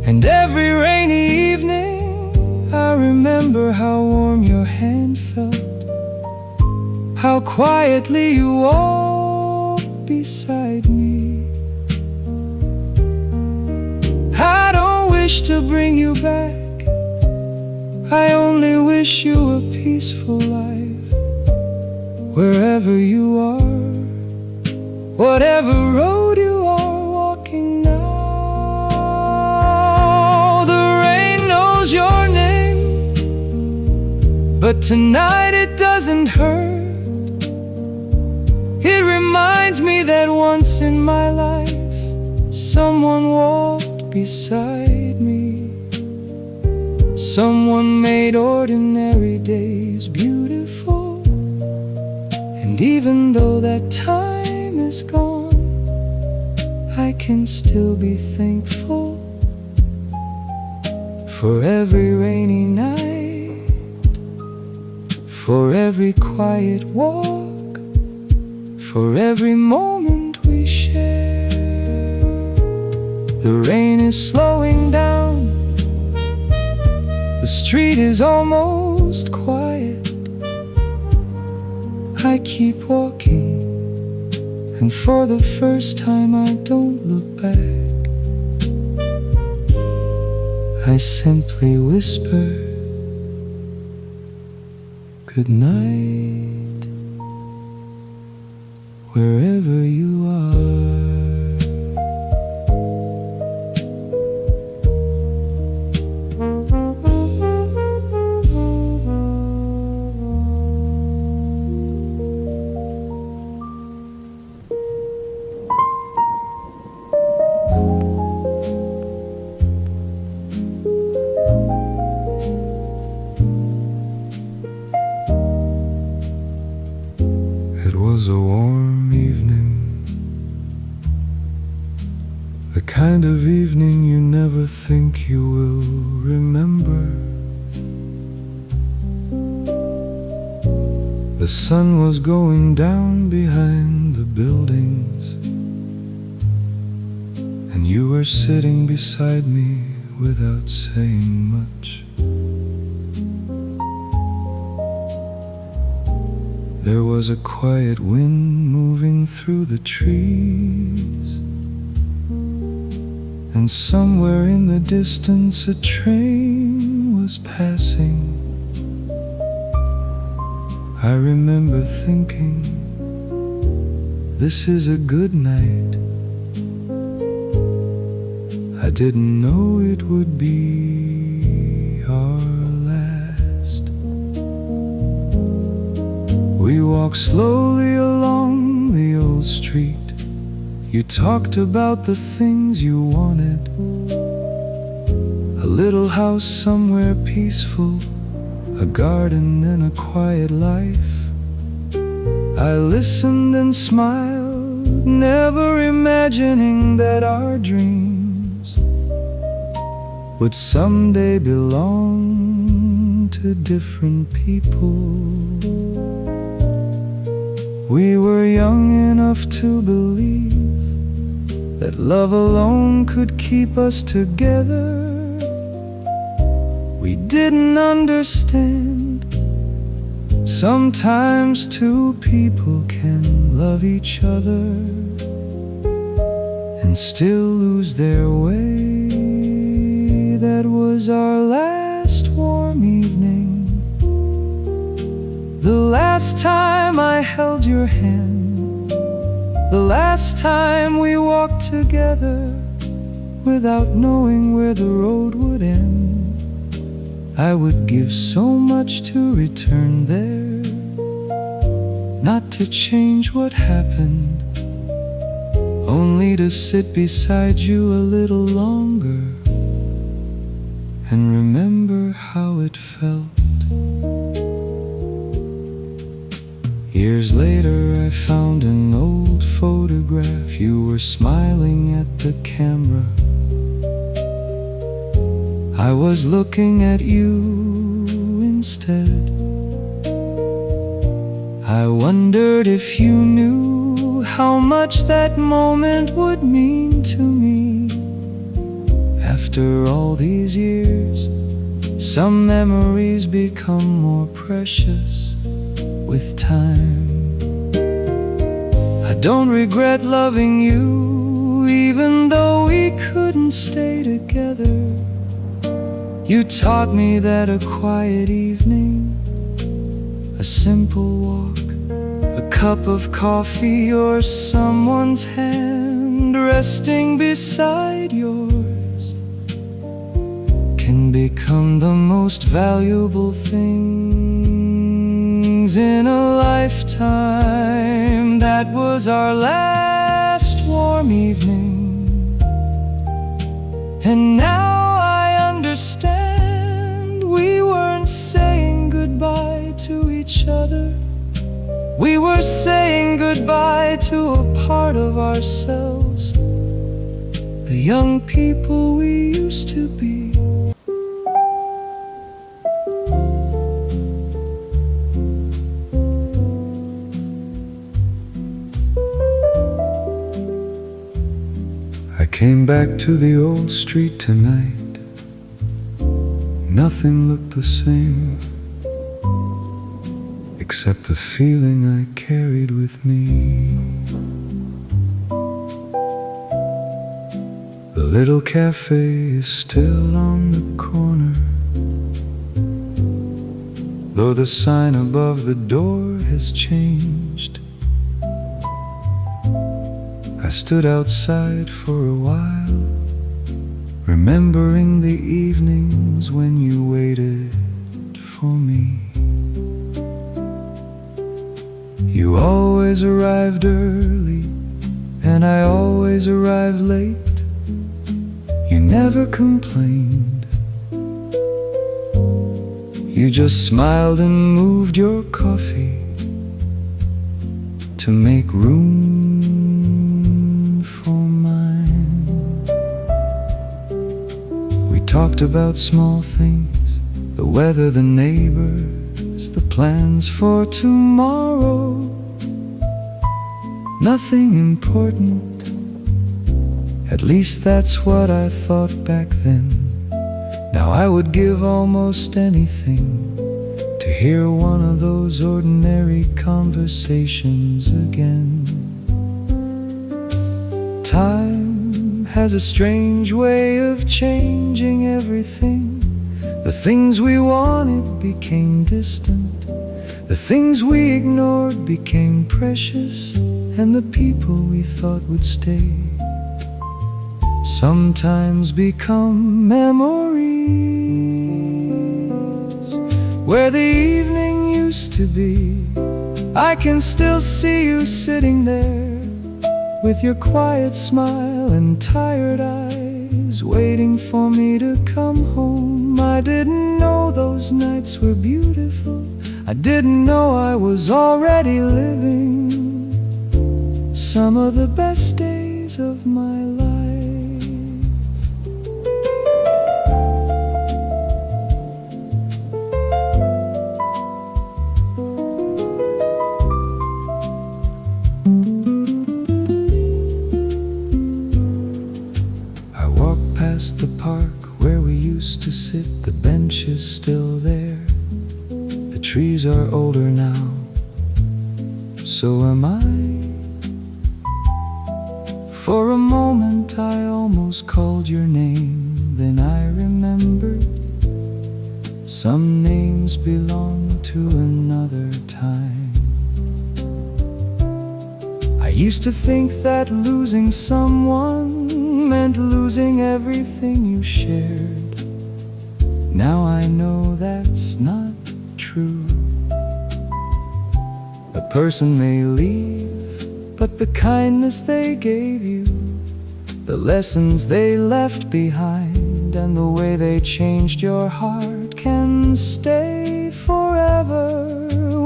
and every rainy evening I remember how warm your hand felt, how quietly you walked beside me. I don't wish to bring you back, I only wish you a peaceful life, wherever you are, whatever road you are walking now. The rain knows your name, but tonight it doesn't hurt. It reminds me that once in my life someone walked beside me. Someone made ordinary days beautiful. And even though that time is gone, I can still be thankful for every rainy night, for every quiet walk, for every moment we share. The rain is slowing down, the street is almost quiet. I keep walking, and for the first time I don't look back. I simply whisper, good night, wherever you are. will remember. The sun was going down behind the buildings, and you were sitting beside me without saying much. There was a quiet wind moving through the trees, and somewhere in the distance a train was passing. I remember thinking, this is a good night. I didn't know it would be our last. We walked slowly along the old street. You talked about the things you wanted, a little house somewhere peaceful, a garden and a quiet life. I listened and smiled, never imagining that our dreams would someday belong to different people. We were young enough to believe that love alone could keep us together. We didn't understand, sometimes two people can love each other and still lose their way. That was our last warm evening, the last time I held your hand, the last time we walked together without knowing where the road would end. I would give so much to return there, not to change what happened, only to sit beside you a little longer and remember how it felt. Years later I found an old photograph. You were smiling at the camera, I was looking at you instead. I wondered if you knew how much that moment would mean to me. After all these years, some memories become more precious with time. I don't regret loving you, even though we couldn't stay together. You taught me that a quiet evening, a simple walk, a cup of coffee, or someone's hand resting beside yours can become the most valuable things in a lifetime. That was our last warm evening, and now I understand. We weren't saying goodbye to each other, we were saying goodbye to a part of ourselves, the young people we used to be. I came back to the old street tonight. Nothing looked the same, except the feeling I carried with me. The little cafe is still on the corner, though the sign above the door has changed. I stood outside for a while, remembering the evenings when you waited for me. You always arrived early, and I always arrived late. You never complained, you just smiled and moved your coffee to make room talked about small things, the weather, the neighbors, the plans for tomorrow. Nothing important, at least that's what I thought back then. Now I would give almost anything to hear one of those ordinary conversations again. Time has a strange way of changing everything. The things we wanted became distant. The things we ignored became precious. And the people we thought would stay sometimes become memories. Where the evening used to be, I can still see you sitting there with your quiet smile and tired eyes, waiting for me to come home. I didn't know those nights were beautiful. I didn't know I was already living some of the best days of my life. I walk past the park where we used to sit. The bench is still there. The trees are older now. So am I. For a moment I almost called your name. Then I remembered some names belong to another time. I used to think that losing someone meant losing everything you shared. Now I know that's not true. A person may leave, but the kindness they gave you, the lessons they left behind, and the way they changed your heart can stay forever.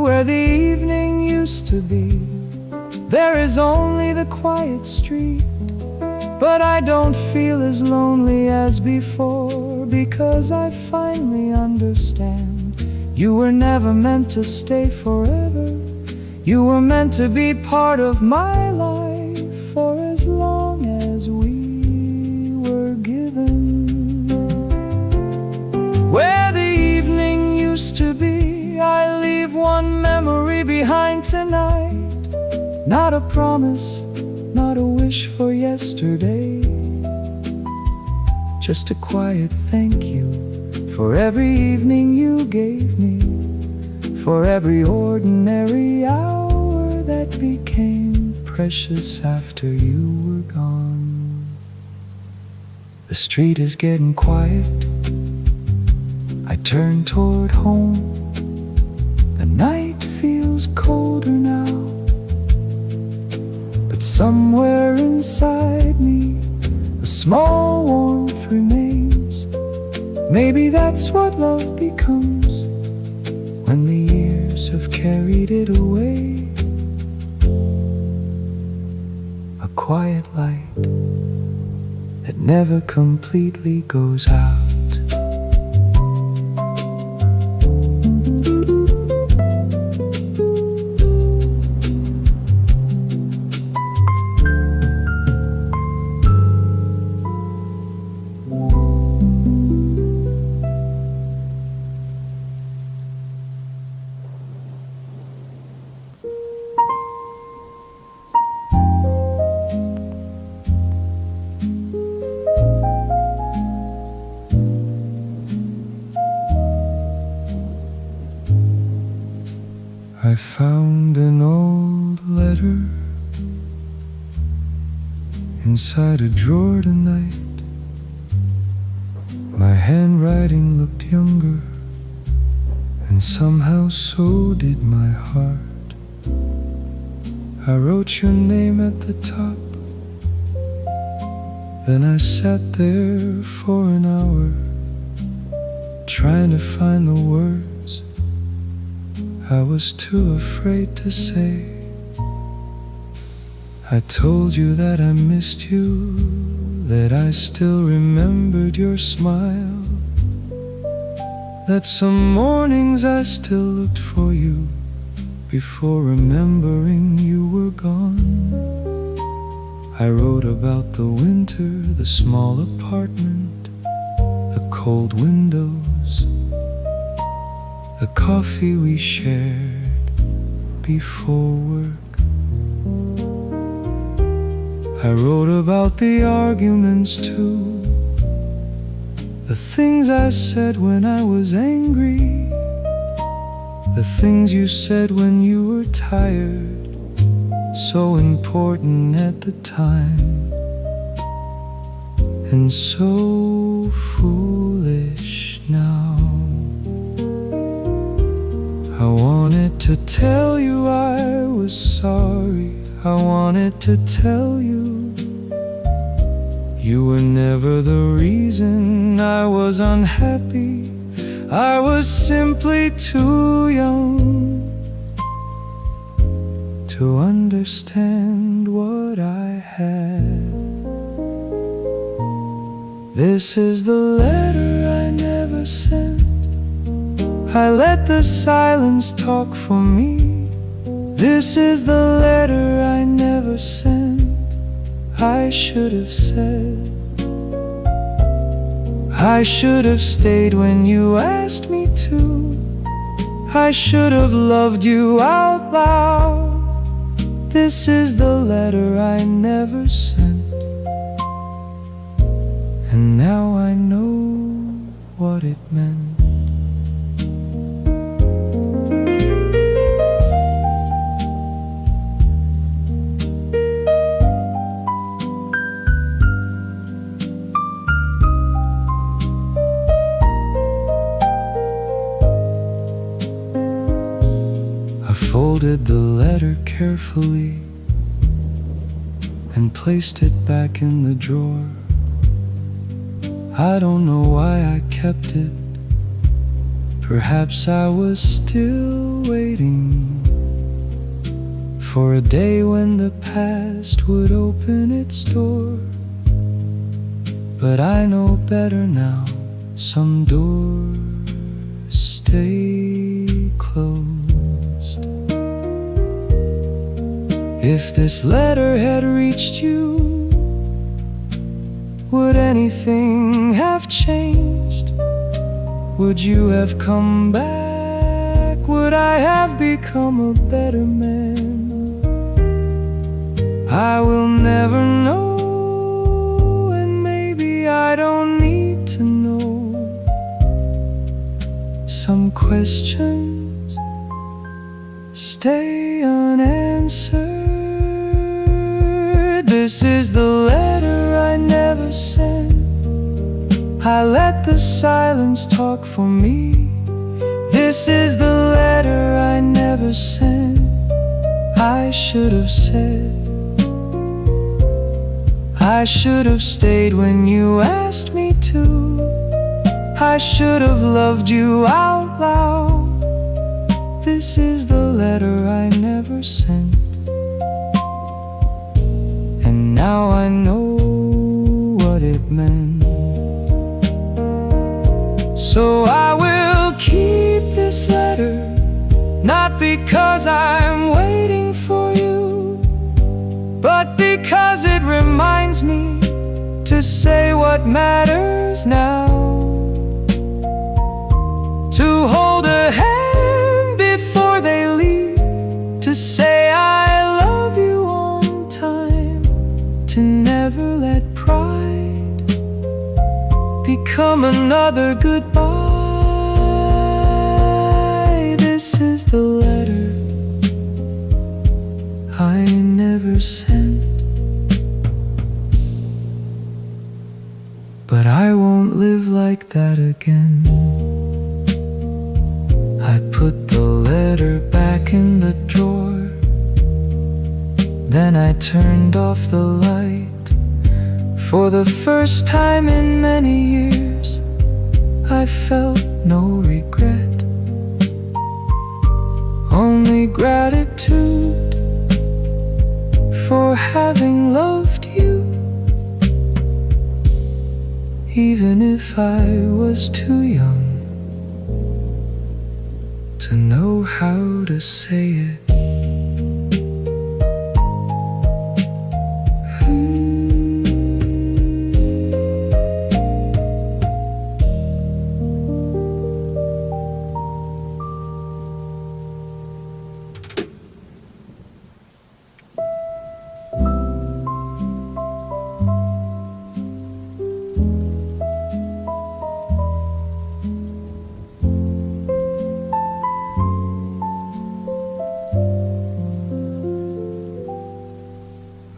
Where the evening used to be, there is only the quiet street. But I don't feel as lonely as before, because I finally understand you were never meant to stay forever. You were meant to be part of my life for as long as we were given. Where the evening used to be, I leave one memory behind tonight. Not a promise, not a wish for yesterday, just a quiet thank you for every evening you gave me, for every ordinary hour that became precious after you were gone. The street is getting quiet. I turn toward home. The night feels colder now, but somewhere inside me a small warmth remains. Maybe that's what love becomes when the years have carried it away. A quiet light that never completely goes out. I found an old letter inside a drawer tonight. My handwriting looked younger, and somehow so did my heart. I wrote your name at the top, then I sat there for an hour, trying to find the words I was too afraid to say. I told you that I missed you, that I still remembered your smile, that some mornings I still looked for you before remembering you were gone. I wrote about the winter, the small apartment, the cold windows, the coffee we shared before work. I wrote about the arguments too, the things I said when I was angry, the things you said when you were tired, so important at the time, and so foolish now. I wanted to tell you I was sorry, I wanted to tell you you were never the reason I was unhappy. I was simply too young to understand what I had. This is the letter I never sent. I let the silence talk for me. This is the letter I never sent. I should have said, I should have stayed when you asked me to. I should have loved you out loud. This is the letter I never sent. And now I know what it meant. I folded the letter carefully and placed it back in the drawer. I don't know why I kept it. Perhaps I was still waiting for a day when the past would open its door. But I know better now. Some doors stay closed. If this letter had reached you, would anything have changed? Would you have come back? Would I have become a better man? I will never know, and maybe I don't need to know. Some questions stay unanswered. This is the letter I never sent. I let the silence talk for me. This is the letter I never sent. I should have said, I should have stayed when you asked me to. I should have loved you out loud. This is the letter I never sent. And now I know what it meant. So I will keep this letter, not because I'm waiting for you, but because it reminds me to say what matters now. To hold a hand before they leave, to say I love you on time, to never let pride become another goodbye. This is the letter I never sent. But I won't live like that again. I put the letter back in the drawer. Then I turned off the light. For the first time in many years, I felt no regret, only gratitude for having loved you, even if I was too young to know how to say it.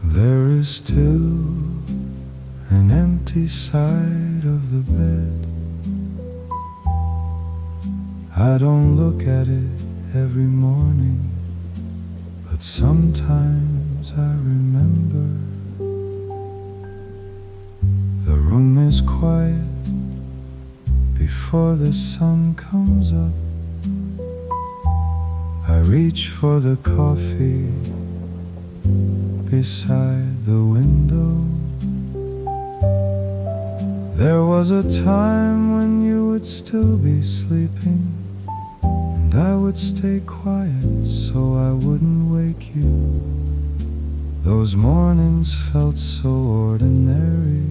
There is still an empty side of the bed. I don't look at it every morning, but sometimes I remember. The room is quiet before the sun comes up. I reach for the coffee beside the window. There was a time when you would still be sleeping, and I would stay quiet so I wouldn't wake you. Those mornings felt so ordinary.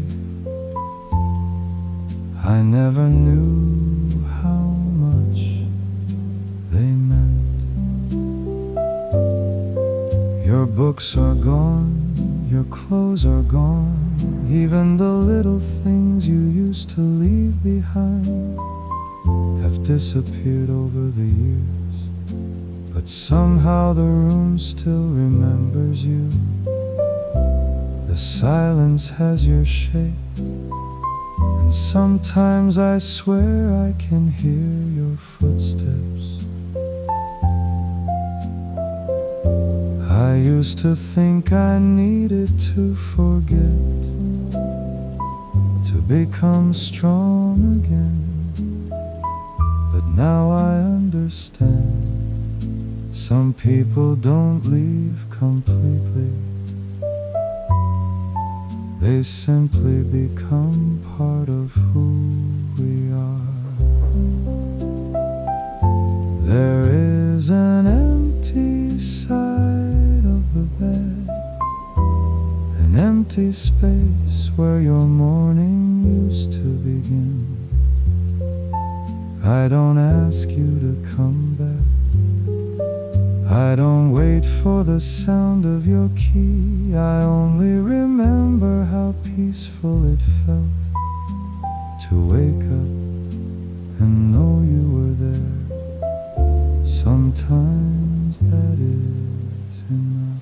I never knew how much they meant. Your books are gone, your clothes are gone, even the little things you used to leave behind have disappeared over the years. But somehow the room still remembers you. The silence has your shape, and sometimes I swear I can hear your footsteps. I used to think I needed to forget to become strong again, but now I understand. Some people don't leave completely, they simply become part of who we are. There is an empty side of the bed, an empty space where your morning used to begin. I don't ask you to come back, I don't wait for the sound of your key. I only remember how peaceful it felt to wake up and know you were there. Sometimes that is enough.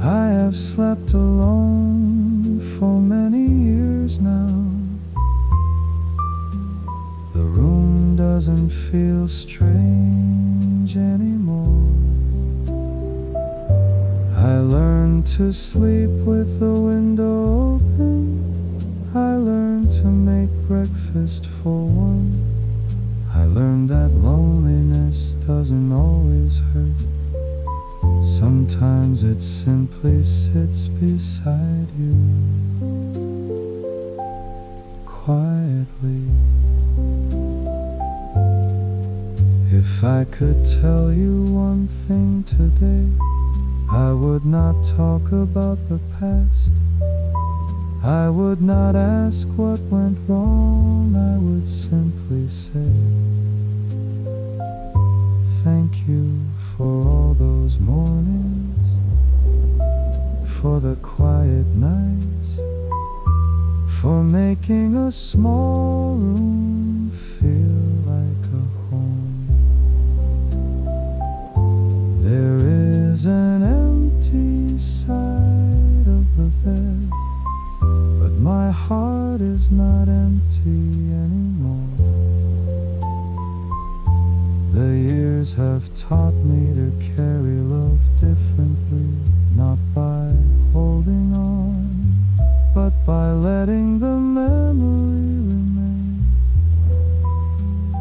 I've slept alone for many years now. The room doesn't feel strange anymore. I learned to sleep with the window open. I learned to make breakfast for one. I learned that loneliness doesn't always hurt. Sometimes it simply sits beside you, quietly. If I could tell you one thing today, I would not talk about the past. I would not ask what went wrong. I would simply say, thank you for all those mornings, for the quiet nights, for making a small room feel like a home. There is an empty side of the bed, but my heart is not empty anymore. The years Others have taught me to carry love differently, not by holding on, but by letting the memory remain,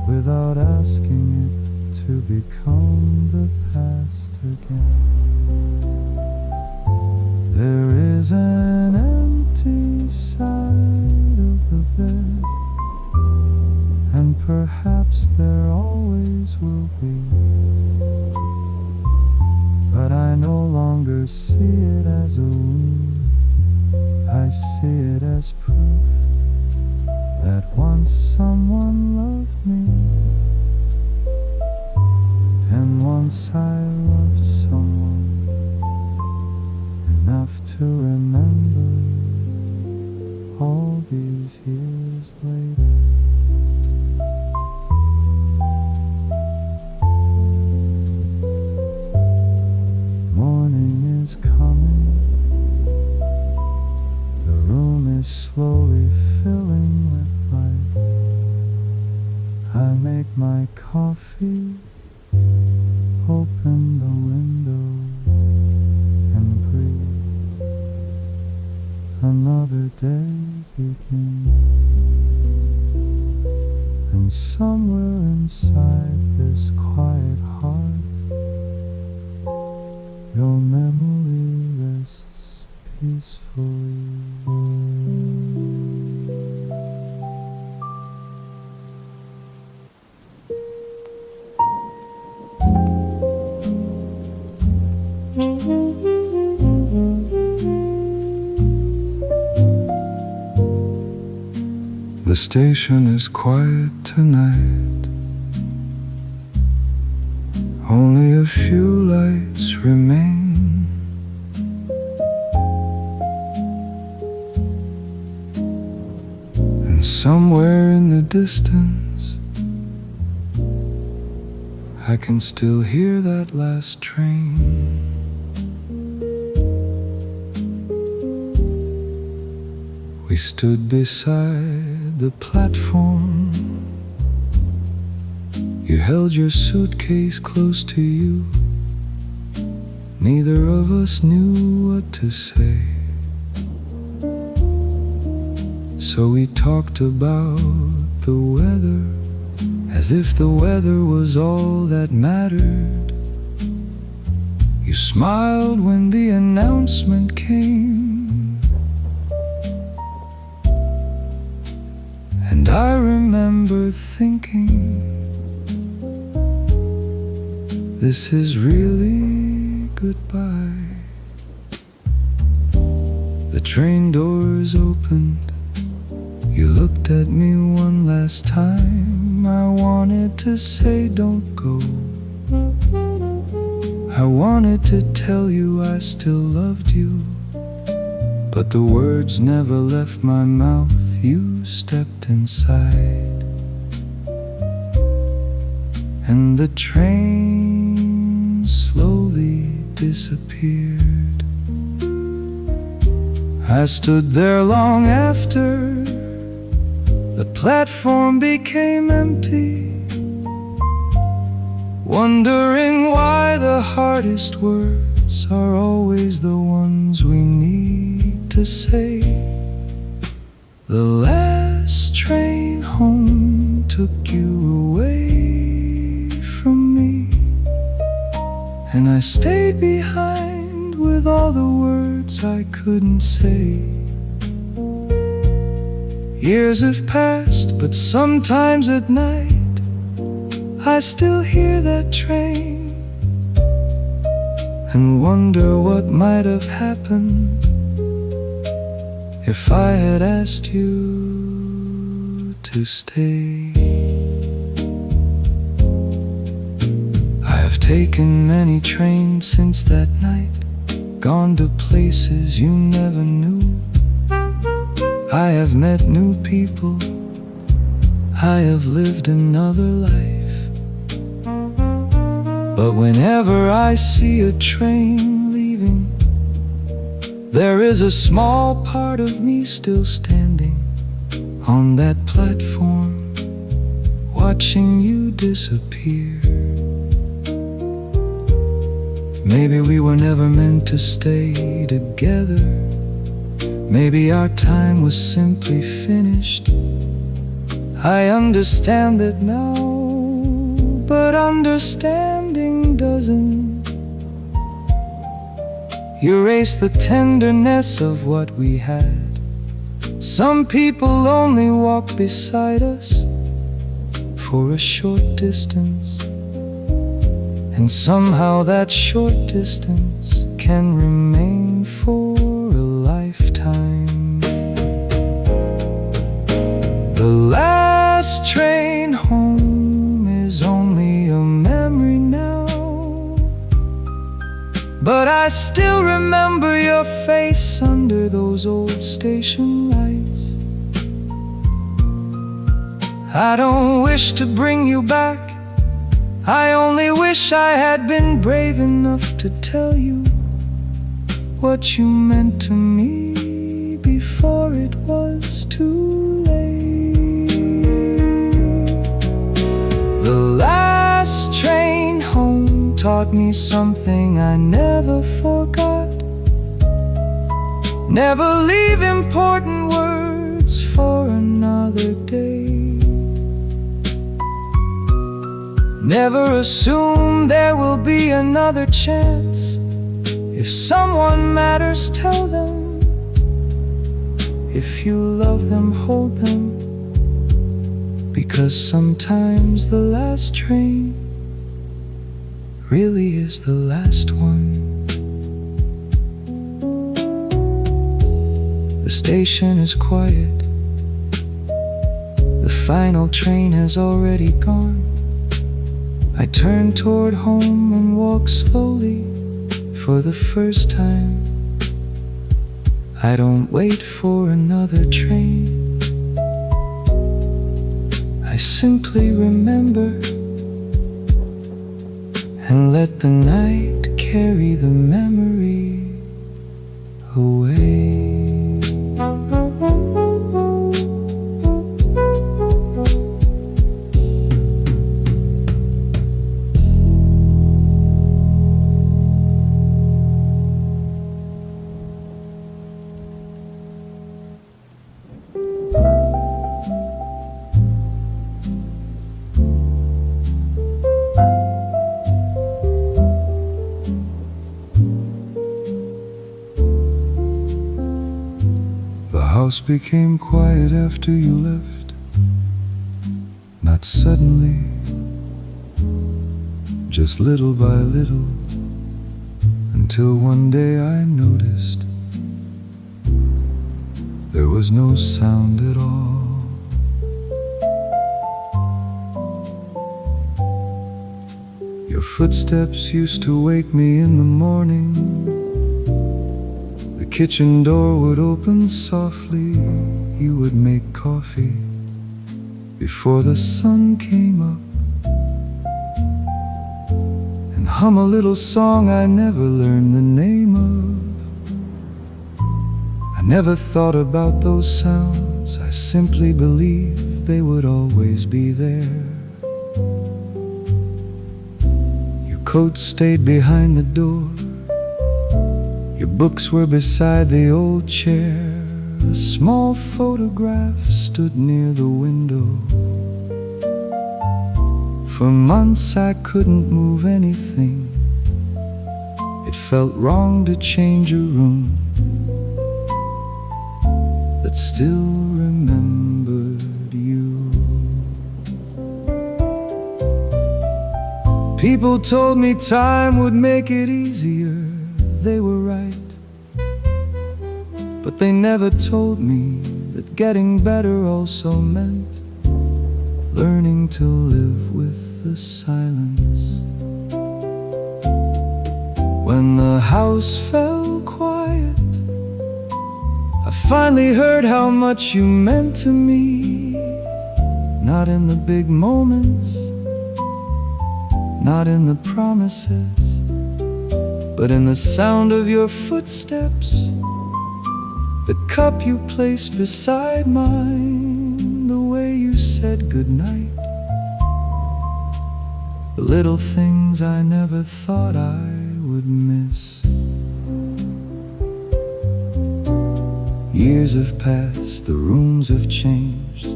without asking it to become the past again. There is an empty side of the bed, and perhaps there always will be, but I no longer see it as a wound. I see it as proof that once someone loved me, and once I loved someone enough to remember all these years later. Morning is coming, the room is slowly filling with light. I make my coffee, open the window and breathe. Another day begins, and somewhere inside this quiet heart, your memory rests peacefully. The station is quiet tonight. Only a few lights remain. And somewhere in the distance, I can still hear that last train. We stood beside the platform. You held your suitcase close to you. Neither of us knew what to say, so we talked about the weather, as if the weather was all that mattered. You smiled when the announcement came, and I remember thinking, this is really goodbye. The train doors opened. You looked at me one last time. I wanted to say don't go. I wanted to tell you I still loved you, but the words never left my mouth. You stepped inside, and the train slowly disappeared. I stood there long after the platform became empty, wondering why the hardest words are always the ones we need to say. The last train home took you away from me, and I stayed behind with all the words I couldn't say. Years have passed, but sometimes at night I still hear that train and wonder what might have happened if I had asked you to stay. I have taken many trains since that night, gone to places you never knew. I have met new people, I have lived another life. But whenever I see a train leaving, there is a small part of me still standing on that platform, watching you disappear. Maybe we were never meant to stay together. Maybe our time was simply finished. I understand it now, but understanding doesn't erase the tenderness of what we had. Some people only walk beside us for a short distance, and somehow that short distance can remain for a lifetime. The last train home is only a memory now, but I still remember your face under those old station lights. I don't wish to bring you back, I only wish I had been brave enough to tell you what you meant to me before it was too late. The last train home taught me something I never forgot. Never leave important words for another day. Never assume there will be another chance. If someone matters, tell them. If you love them, hold them. Because sometimes the last train really is the last one. The station is quiet. The final train has already gone. I turn toward home and walk slowly for the first time. I don't wait for another train. I simply remember and let the night carry the memory away. The house became quiet after you left. Not suddenly, just little by little, until one day I noticed there was no sound at all. Your footsteps used to wake me in the morning. The kitchen door would open softly. You would make coffee before the sun came up, and hum a little song I never learned the name of. I never thought about those sounds. I simply believed they would always be there. Your coat stayed behind the door. Your books were beside the old chair. A small photograph stood near the window. For months I couldn't move anything. It felt wrong to change a room that still remembered you. People told me time would make it easier. They were right, but they never told me that getting better also meant learning to live with the silence. When the house fell quiet, I finally heard how much you meant to me. Not in the big moments, not in the promises, but in the sound of your footsteps, the cup you placed beside mine, the way you said goodnight, the little things I never thought I would would miss. Years have passed, the rooms have changed.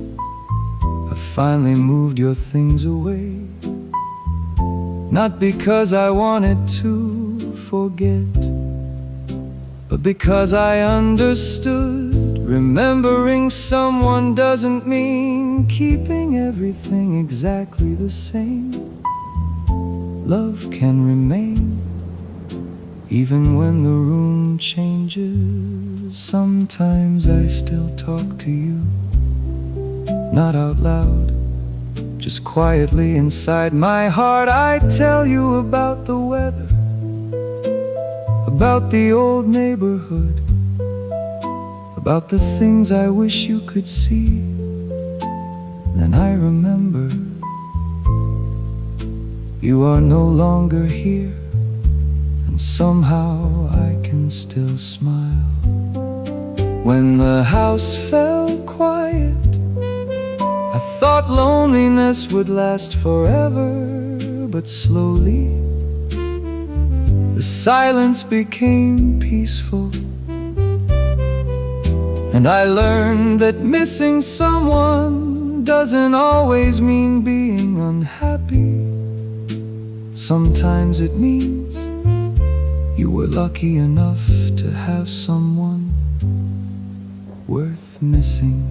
I finally moved your things away. Not because I wanted to forget, but because I understood. Remembering someone doesn't mean keeping everything exactly the same. Love can remain even when the room changes. Sometimes I still talk to you, not out loud, just quietly inside my heart. I tell you about the weather, about the old neighborhood, about the things I wish you could see. Then I remember you are no longer here, and somehow I can still smile. When the house fell quiet, I thought loneliness would last forever, but slowly the silence became peaceful. And I learned that missing someone doesn't always mean being unhappy. Sometimes it means you were lucky enough to have someone worth missing.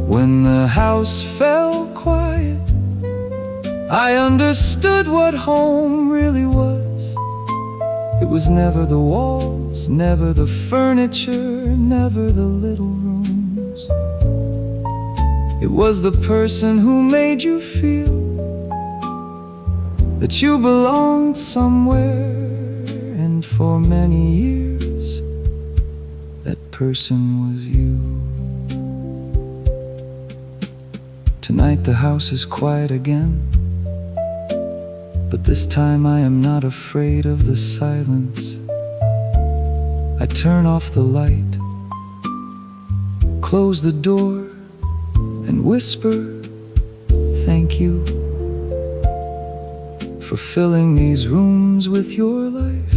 When the house fell quiet, I understood what home really was. It was never the walls, never the furniture, never the little rooms. It was the person who made you feel that you belonged somewhere. And for many years, that person was you. Tonight the house is quiet again, but this time I am not afraid of the silence. I turn off the light, close the door, and whisper, thank you for filling these rooms with your life,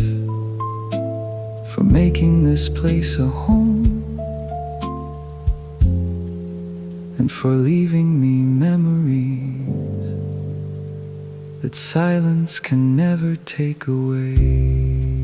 for making this place a home, and for leaving me memories that silence can never take away.